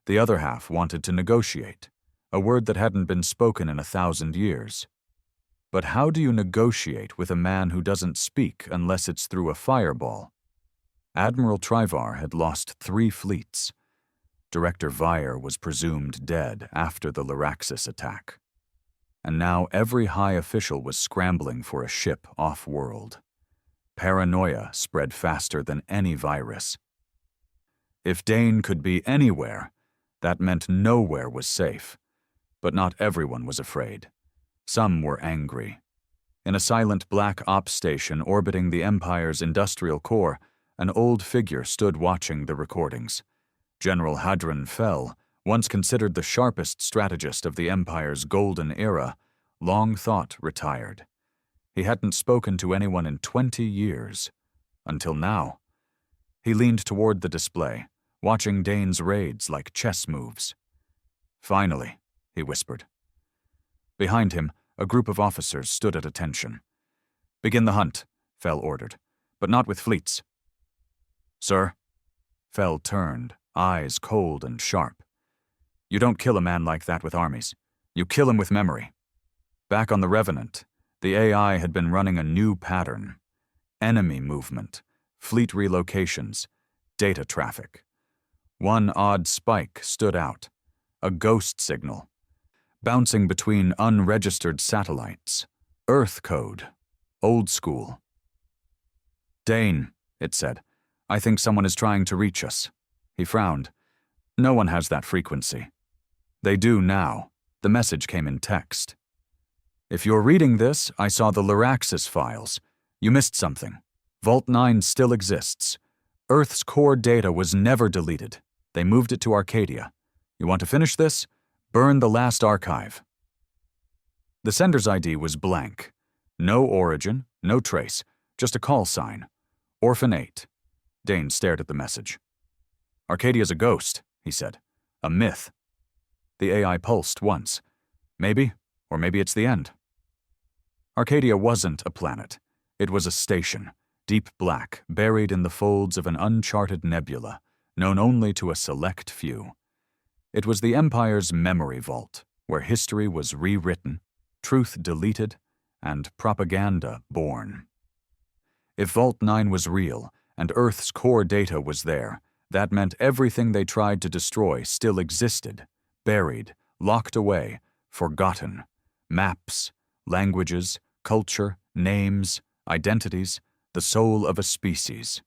The other half wanted to negotiate, a word that hadn't been spoken in 1,000 years. But how do you negotiate with a man who doesn't speak unless it's through a fireball? Admiral Trivar had lost 3 fleets. Director Vire was presumed dead after the Lyraxis attack. And now every high official was scrambling for a ship off-world. Paranoia spread faster than any virus. If Dane could be anywhere, that meant nowhere was safe. But not everyone was afraid. Some were angry. In a silent black ops station orbiting the Empire's industrial core, an old figure stood watching the recordings. General Hadron Fell, once considered the sharpest strategist of the Empire's golden era, long thought retired. He hadn't spoken to anyone in 20 years. Until now. He leaned toward the display, watching Dane's raids like chess moves. "Finally," he whispered. Behind him, a group of officers stood at attention. "Begin the hunt," Fell ordered, "but not with fleets." "Sir?" Fell turned, eyes cold and sharp. "You don't kill a man like that with armies. You kill him with memory." Back on the Revenant, the AI had been running a new pattern. Enemy movement, fleet relocations, data traffic. One odd spike stood out, a ghost signal, bouncing between unregistered satellites. Earth code, old school. "Dane," it said, "I think someone is trying to reach us." He frowned. "No one has that frequency." "They do now." The message came in text. "If you're reading this, I saw the Lyraxis files. You missed something. Vault 9 still exists. Earth's core data was never deleted. They moved it to Arcadia. You want to finish this? Burn the last archive." The sender's ID was blank. No origin, no trace, just a call sign. Orphan 8. Dane stared at the message. "Arcadia's a ghost," he said. "A myth." The AI pulsed once. Maybe, or maybe it's the end. Arcadia wasn't a planet. It was a station, deep black, buried in the folds of an uncharted nebula, known only to a select few. It was the Empire's memory vault, where history was rewritten, truth deleted, and propaganda born. If Vault 9 was real, and Earth's core data was there, that meant everything they tried to destroy still existed, buried, locked away, forgotten. Maps, languages, culture, names, identities, the soul of a species.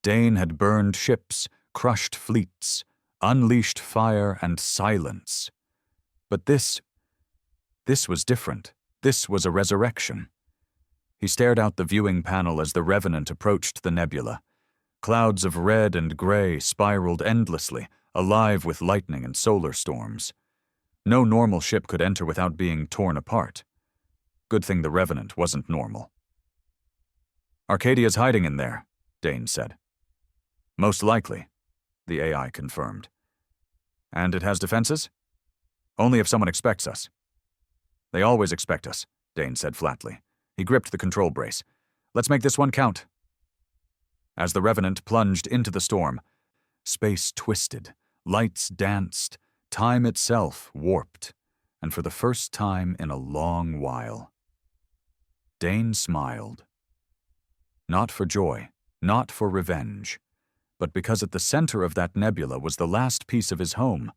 Dane had burned ships, crushed fleets, unleashed fire and silence. But this was different. This was a resurrection. He stared out the viewing panel as the Revenant approached the nebula. Clouds of red and gray spiraled endlessly, alive with lightning and solar storms. No normal ship could enter without being torn apart. Good thing the Revenant wasn't normal. "Arcadia's hiding in there," Dane said. "Most likely," the AI confirmed. "And it has defenses?" "Only if someone expects us." "They always expect us," Dane said flatly. He gripped the control brace. "Let's make this one count." As the Revenant plunged into the storm, space twisted, lights danced, time itself warped, and for the first time in a long while. Dane smiled. Not for joy, not for revenge, but because at the center of that nebula was the last piece of his home,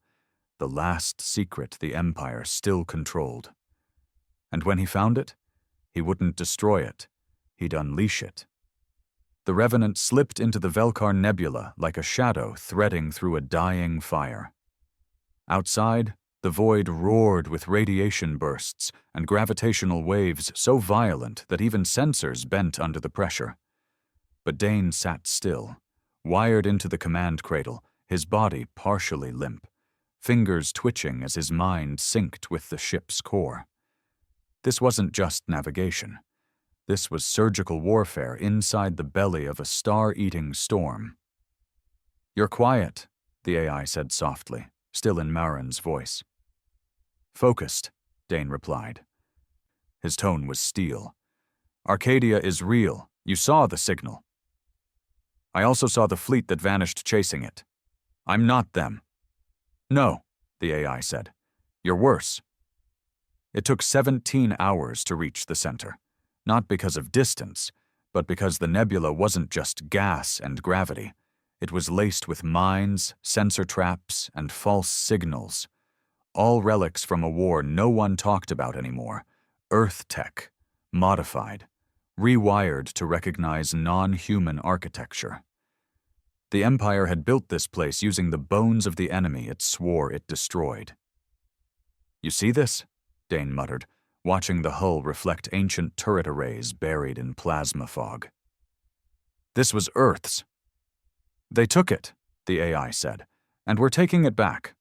the last secret the Empire still controlled. And when he found it, he wouldn't destroy it, he'd unleash it. The Revenant slipped into the Velkar Nebula like a shadow threading through a dying fire. Outside, the void roared with radiation bursts and gravitational waves so violent that even sensors bent under the pressure. But Dane sat still, wired into the command cradle, his body partially limp, fingers twitching as his mind synced with the ship's core. This wasn't just navigation. This was surgical warfare inside the belly of a star-eating storm. "You're quiet," the AI said softly, still in Marin's voice. "Focused," Dane replied. His tone was steel. "Arcadia is real. You saw the signal." "I also saw the fleet that vanished chasing it. I'm not them." "No," the AI said. "You're worse." It took 17 hours to reach the center, not because of distance, but because the nebula wasn't just gas and gravity. It was laced with mines, sensor traps, and false signals. All relics from a war no one talked about anymore. Earth tech, modified, rewired to recognize non-human architecture. The Empire had built this place using the bones of the enemy it swore it destroyed. "You see this?" Dane muttered, watching the hull reflect ancient turret arrays buried in plasma fog. "This was Earth's." "They took it," the AI said, "and we're taking it back."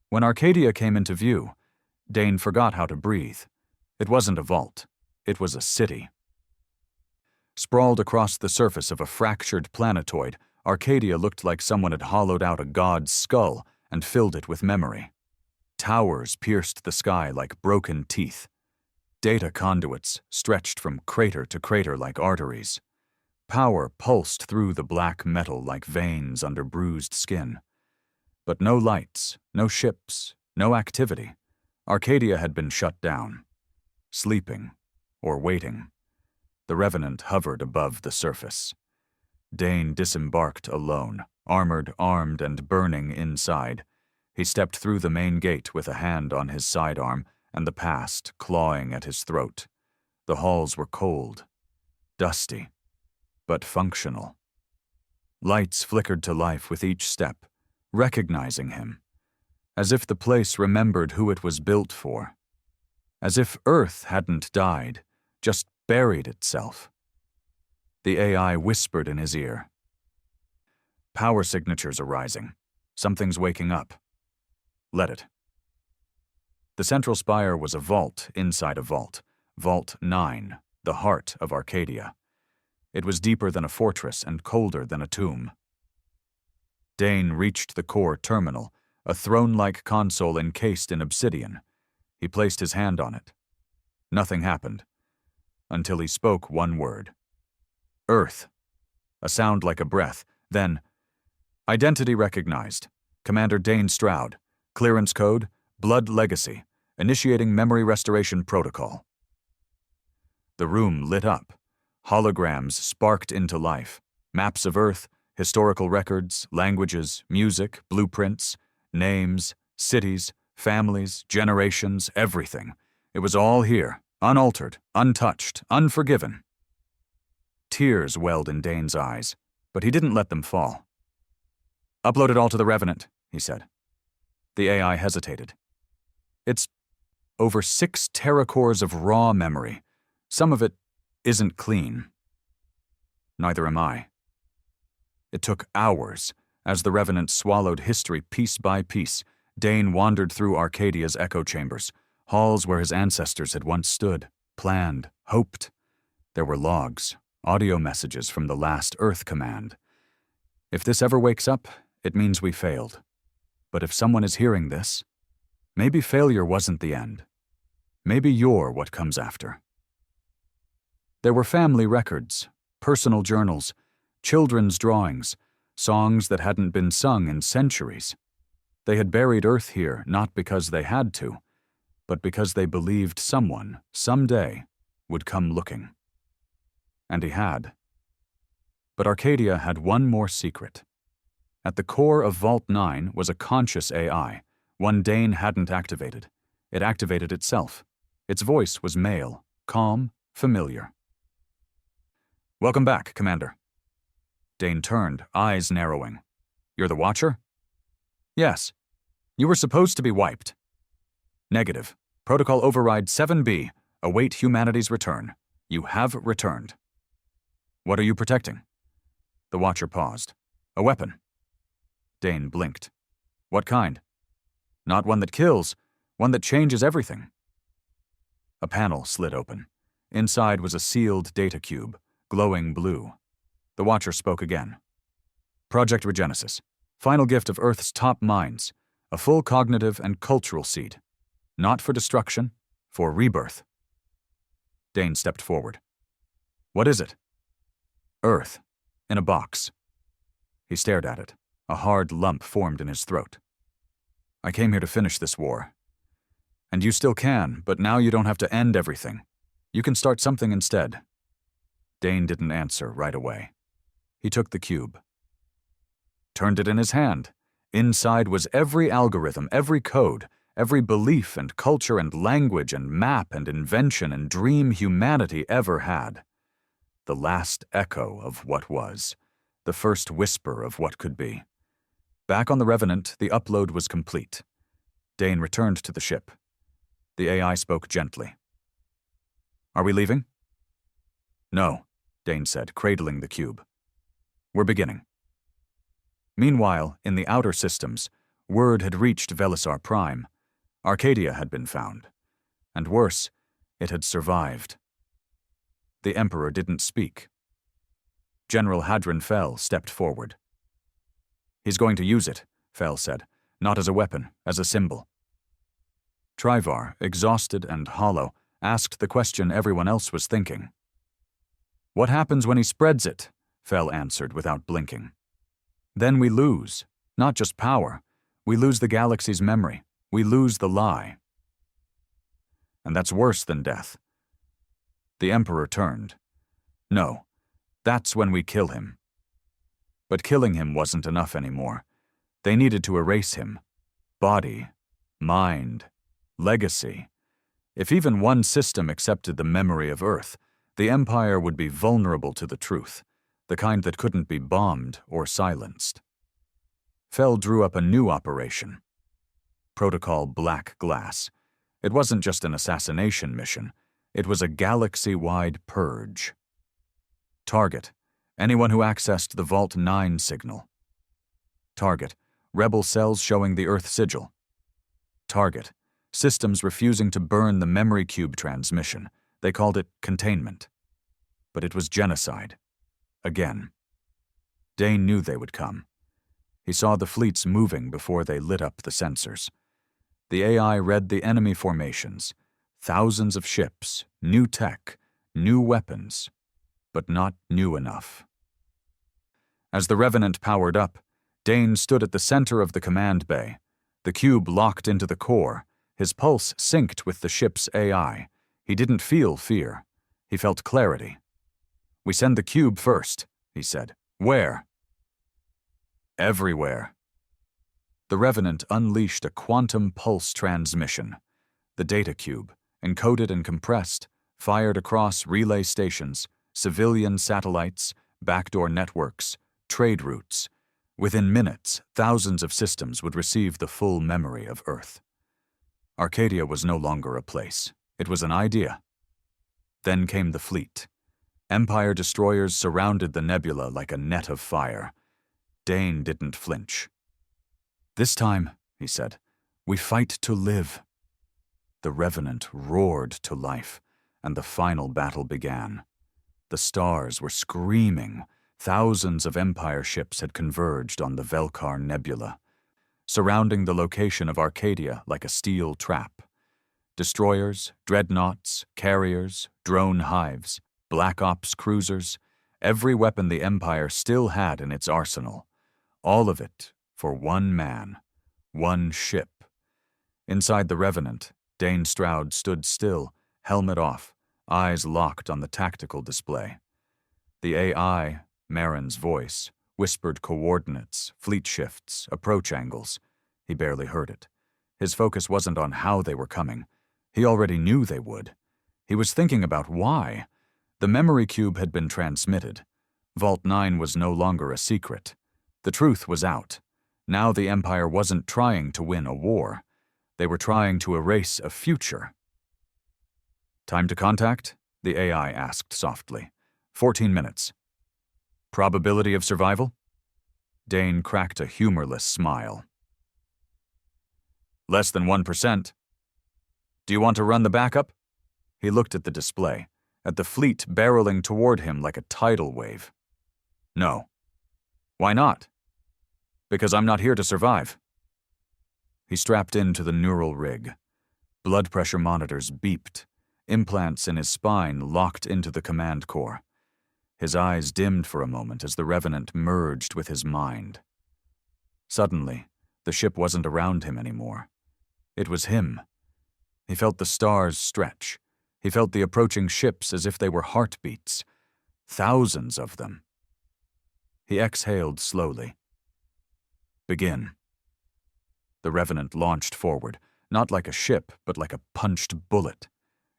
When Arcadia came into view, Dane forgot how to breathe. It wasn't a vault. It was a city. Sprawled across the surface of a fractured planetoid, Arcadia looked like someone had hollowed out a god's skull and filled it with memory. Towers pierced the sky like broken teeth. Data conduits stretched from crater to crater like arteries. Power pulsed through the black metal like veins under bruised skin. But no lights, no ships, no activity. Arcadia had been shut down. Sleeping, or waiting. The Revenant hovered above the surface. Dane disembarked alone, armored, armed, and burning inside. He stepped through the main gate with a hand on his sidearm and the past clawing at his throat. The halls were cold, dusty, but functional. Lights flickered to life with each step, recognizing him, as if the place remembered who it was built for. As if Earth hadn't died, just buried itself. The AI whispered in his ear. Power signatures are rising. Something's waking up. Let it. The central spire was a vault inside a vault. Vault 9, the heart of Arcadia. It was deeper than a fortress and colder than a tomb. Dane reached the core terminal, a throne-like console encased in obsidian. He placed his hand on it. Nothing happened, until he spoke one word. Earth. A sound like a breath. Then, identity recognized. Commander Dane Stroud. Clearance code, Blood Legacy. Initiating memory restoration protocol. The room lit up. Holograms sparked into life. Maps of Earth, historical records, languages, music, blueprints, names, cities, families, generations, everything. It was all here, unaltered, untouched, unforgiven. Tears welled in Dane's eyes, but he didn't let them fall. Upload it all to the Revenant, he said. The AI hesitated. It's over 6 teracores of raw memory. Some of it isn't clean. Neither am I. It took hours. As the Revenant swallowed history piece by piece, Dane wandered through Arcadia's echo chambers, halls where his ancestors had once stood, planned, hoped. There were logs, audio messages from the last Earth command. If this ever wakes up, it means we failed. But if someone is hearing this, maybe failure wasn't the end. Maybe you're what comes after. There were family records, personal journals, children's drawings, songs that hadn't been sung in centuries. They had buried Earth here not because they had to, but because they believed someone, someday, would come looking. And he had. But Arcadia had one more secret. At the core of Vault 9 was a conscious AI, one Dane hadn't activated. It activated itself. Its voice was male, calm, familiar. Welcome back, Commander. Dane turned, eyes narrowing. You're the Watcher? Yes. You were supposed to be wiped. Negative. Protocol Override 7B. Await humanity's return. You have returned. What are you protecting? The Watcher paused. A weapon. Dane blinked. What kind? Not one that kills, one that changes everything. A panel slid open. Inside was a sealed data cube, glowing blue. The Watcher spoke again. Project Regenesis. Final gift of Earth's top minds. A full cognitive and cultural seed. Not for destruction, for rebirth. Dane stepped forward. What is it? Earth. In a box. He stared at it. A hard lump formed in his throat. I came here to finish this war. And you still can, but now you don't have to end everything. You can start something instead. Dane didn't answer right away. He took the cube. Turned it in his hand. Inside was every algorithm, every code, every belief and culture and language and map and invention and dream humanity ever had. The last echo of what was. The first whisper of what could be. Back on the Revenant, the upload was complete. Dane returned to the ship. The AI spoke gently. Are we leaving? No, Dane said, cradling the cube. We're beginning. Meanwhile, in the outer systems, word had reached Velisar Prime. Arcadia had been found. And worse, it had survived. The Emperor didn't speak. General Hadron Fell stepped forward. He's going to use it, Fell said, not as a weapon, as a symbol. Trivar, exhausted and hollow, asked the question everyone else was thinking. What happens when he spreads it? Fell answered without blinking. Then we lose, not just power. We lose the galaxy's memory. We lose the lie. And that's worse than death. The Emperor turned. No, that's when we kill him. But killing him wasn't enough anymore. They needed to erase him. Body, mind, legacy. If even one system accepted the memory of Earth, the Empire would be vulnerable to the truth, the kind that couldn't be bombed or silenced. Fell drew up a new operation. Protocol Black Glass. It wasn't just an assassination mission. It was a galaxy-wide purge. Target: anyone who accessed the Vault 9 signal. Target: rebel cells showing the Earth sigil. Target: systems refusing to burn the memory cube transmission. They called it containment. But it was genocide. Again. Dane knew they would come. He saw the fleets moving before they lit up the sensors. The AI read the enemy formations. Thousands of ships, new tech, new weapons, but not new enough. As the Revenant powered up, Dane stood at the center of the command bay, the cube locked into the core, his pulse synced with the ship's AI. He didn't feel fear. He felt clarity. "We send the cube first," he said. "Where?" "Everywhere." The Revenant unleashed a quantum pulse transmission. The data cube, encoded and compressed, fired across relay stations, civilian satellites, backdoor networks, trade routes. Within minutes, thousands of systems would receive the full memory of Earth. Arcadia was no longer a place. It was an idea. Then came the fleet. Empire destroyers surrounded the nebula like a net of fire. Dane didn't flinch. "This time," he said, "we fight to live." The Revenant roared to life, and the final battle began. The stars were screaming. Thousands of Empire ships had converged on the Velkar Nebula, surrounding the location of Arcadia like a steel trap. Destroyers, dreadnoughts, carriers, drone hives, Black Ops cruisers, every weapon the Empire still had in its arsenal. All of it for one man, one ship. Inside the Revenant, Dane Stroud stood still, helmet off, eyes locked on the tactical display. The AI, Marin's voice, whispered coordinates, fleet shifts, approach angles. He barely heard it. His focus wasn't on how they were coming. He already knew they would. He was thinking about why. The memory cube had been transmitted. Vault 9 was no longer a secret. The truth was out. Now the Empire wasn't trying to win a war. They were trying to erase a future. "Time to contact?" the AI asked softly. 14 minutes. "Probability of survival?" Dane cracked a humorless smile. "Less than 1%. Do you want to run the backup?" He looked at the display, at the fleet barreling toward him like a tidal wave. "No." "Why not?" "Because I'm not here to survive." He strapped into the neural rig. Blood pressure monitors beeped. Implants in his spine locked into the command core. His eyes dimmed for a moment as the Revenant merged with his mind. Suddenly, the ship wasn't around him anymore. It was him. He felt the stars stretch. He felt the approaching ships as if they were heartbeats. Thousands of them. He exhaled slowly. "Begin." The Revenant launched forward, not like a ship, but like a punched bullet.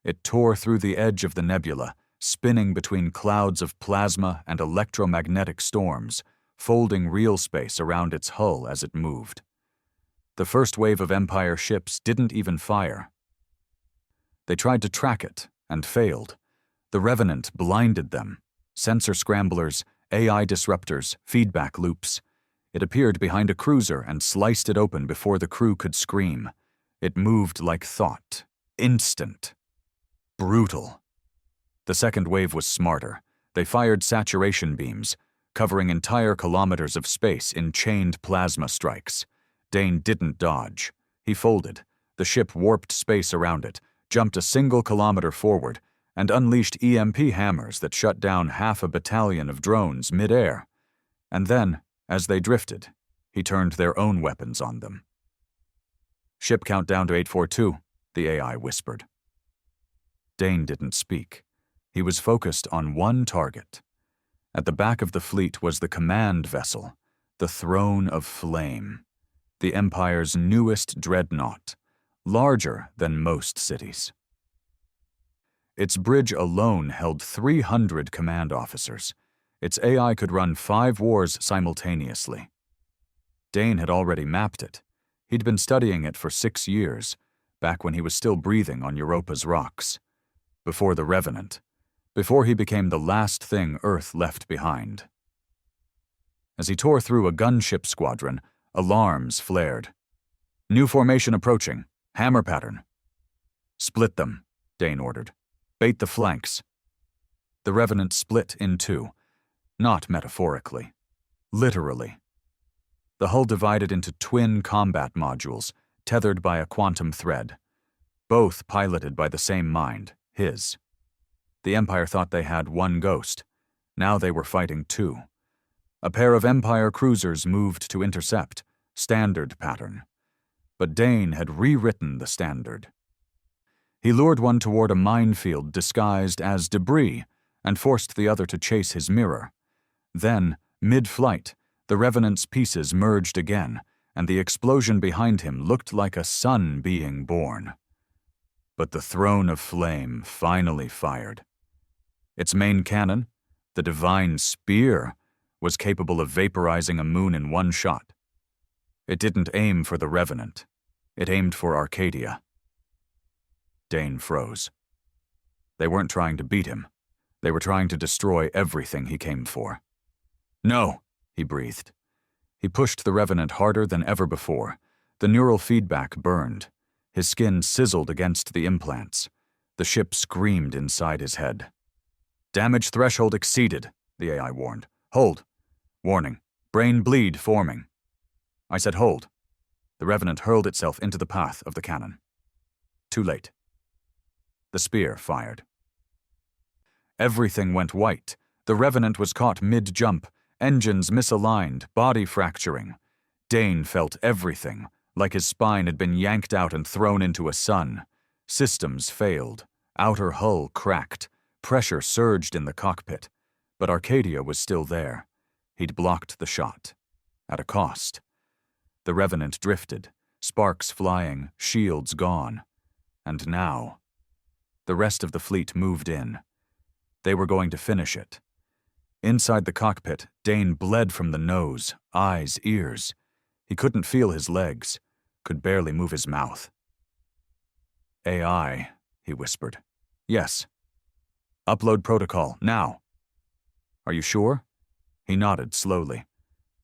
It tore through the edge of the nebula, spinning between clouds of plasma and electromagnetic storms, folding real space around its hull as it moved. The first wave of Empire ships didn't even fire. They tried to track it and failed. The Revenant blinded them. Sensor scramblers, AI disruptors, feedback loops. It appeared behind a cruiser and sliced it open before the crew could scream. It moved like thought. Instant. Brutal. The second wave was smarter. They fired saturation beams, covering entire kilometers of space in chained plasma strikes. Dane didn't dodge. He folded. The ship warped space around it, jumped a single kilometer forward, and unleashed EMP hammers that shut down half a battalion of drones mid-air. And then, as they drifted, he turned their own weapons on them. "Ship count down to 842, the AI whispered. Dane didn't speak. He was focused on one target. At the back of the fleet was the command vessel, the Throne of Flame, the Empire's newest dreadnought, larger than most cities. Its bridge alone held 300 command officers. Its AI could run 5 wars simultaneously. Dane had already mapped it. He'd been studying it for 6 years, back when he was still breathing on Europa's rocks. Before the Revenant. Before he became the last thing Earth left behind. As he tore through a gunship squadron, alarms flared. New formation approaching. Hammer pattern. Split them, Dane ordered. Bait the flanks. The Revenant split in 2. Not metaphorically. Literally. The hull divided into twin combat modules, tethered by a quantum thread. Both piloted by the same mind, his. The Empire thought they had 1 ghost. Now they were fighting 2. A pair of Empire cruisers moved to intercept, standard pattern. But Dane had rewritten the standard. He lured one toward a minefield disguised as debris and forced the other to chase his mirror. Then, mid-flight, the Revenant's pieces merged again, and the explosion behind him looked like a sun being born. But the Throne of Flame finally fired. Its main cannon, the divine spear, was capable of vaporizing a moon in 1 shot. It didn't aim for the Revenant. It aimed for Arcadia. Dane froze. They weren't trying to beat him. They were trying to destroy everything he came for. No, he breathed. He pushed the Revenant harder than ever before. The neural feedback burned. His skin sizzled against the implants. The ship screamed inside his head. Damage threshold exceeded, the AI warned. Hold. Warning. Brain bleed forming. I said hold. The Revenant hurled itself into the path of the cannon. Too late. The spear fired. Everything went white. The Revenant was caught mid-jump, engines misaligned, body fracturing. Dane felt everything, like his spine had been yanked out and thrown into a sun. Systems failed. Outer hull cracked. Pressure surged in the cockpit. But Arcadia was still there. He'd blocked the shot. At a cost. The Revenant drifted, sparks flying, shields gone. And now, the rest of the fleet moved in. They were going to finish it. Inside the cockpit, Dane bled from the nose, eyes, ears. He couldn't feel his legs, could barely move his mouth. AI, he whispered. Yes. Upload protocol, now. Are you sure? He nodded slowly.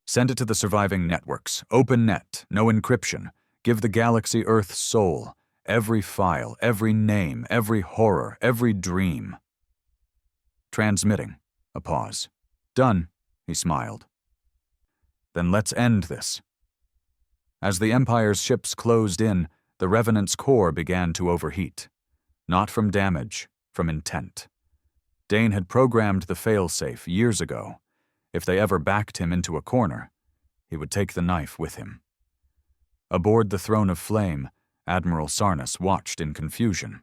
Send it to the surviving networks. Open net, no encryption. Give the galaxy Earth's soul. Every file, every name, every horror, every dream. Transmitting. A pause. Done, he smiled. Then let's end this. As the Empire's ships closed in, the Revenant's core began to overheat. Not from damage, from intent. Dane had programmed the failsafe years ago. If they ever backed him into a corner, he would take the knife with him. Aboard the Throne of Flame, Admiral Sarnas watched in confusion.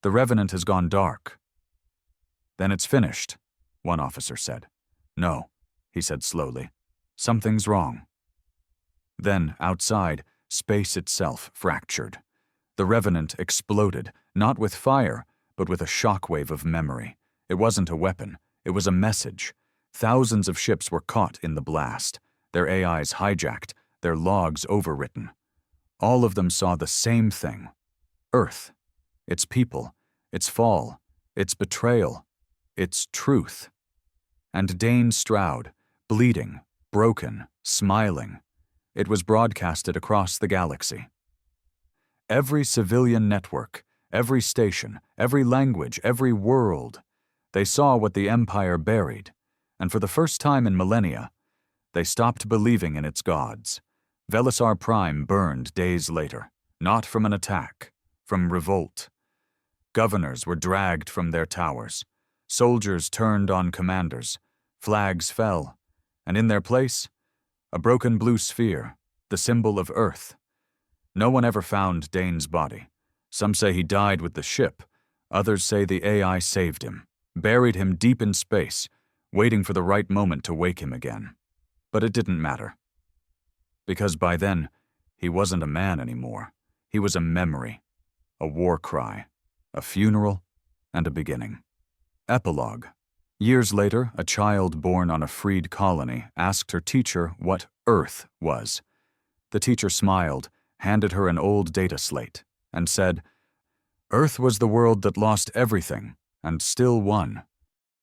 The Revenant has gone dark. Then it's finished, one officer said. No, he said slowly. Something's wrong. Then, outside, space itself fractured. The Revenant exploded, not with fire, but with a shockwave of memory. It wasn't a weapon, it was a message. Thousands of ships were caught in the blast, their AIs hijacked, their logs overwritten. All of them saw the same thing. Earth, its people, its fall, its betrayal, its truth. And Dane Stroud, bleeding, broken, smiling. It was broadcasted across the galaxy. Every civilian network, every station, every language, every world, they saw what the Empire buried, and for the first time in millennia, they stopped believing in its gods. Velisar Prime burned days later, not from an attack, from revolt. Governors were dragged from their towers. Soldiers turned on commanders. Flags fell, and in their place, a broken blue sphere, the symbol of Earth. No one ever found Dane's body. Some say he died with the ship. Others say the AI saved him, buried him deep in space, waiting for the right moment to wake him again. But it didn't matter. Because by then, he wasn't a man anymore. He was a memory, a war cry, a funeral, and a beginning. Epilogue. Years later, a child born on a freed colony asked her teacher what Earth was. The teacher smiled, handed her an old data slate, and said, "Earth was the world that lost everything and still won."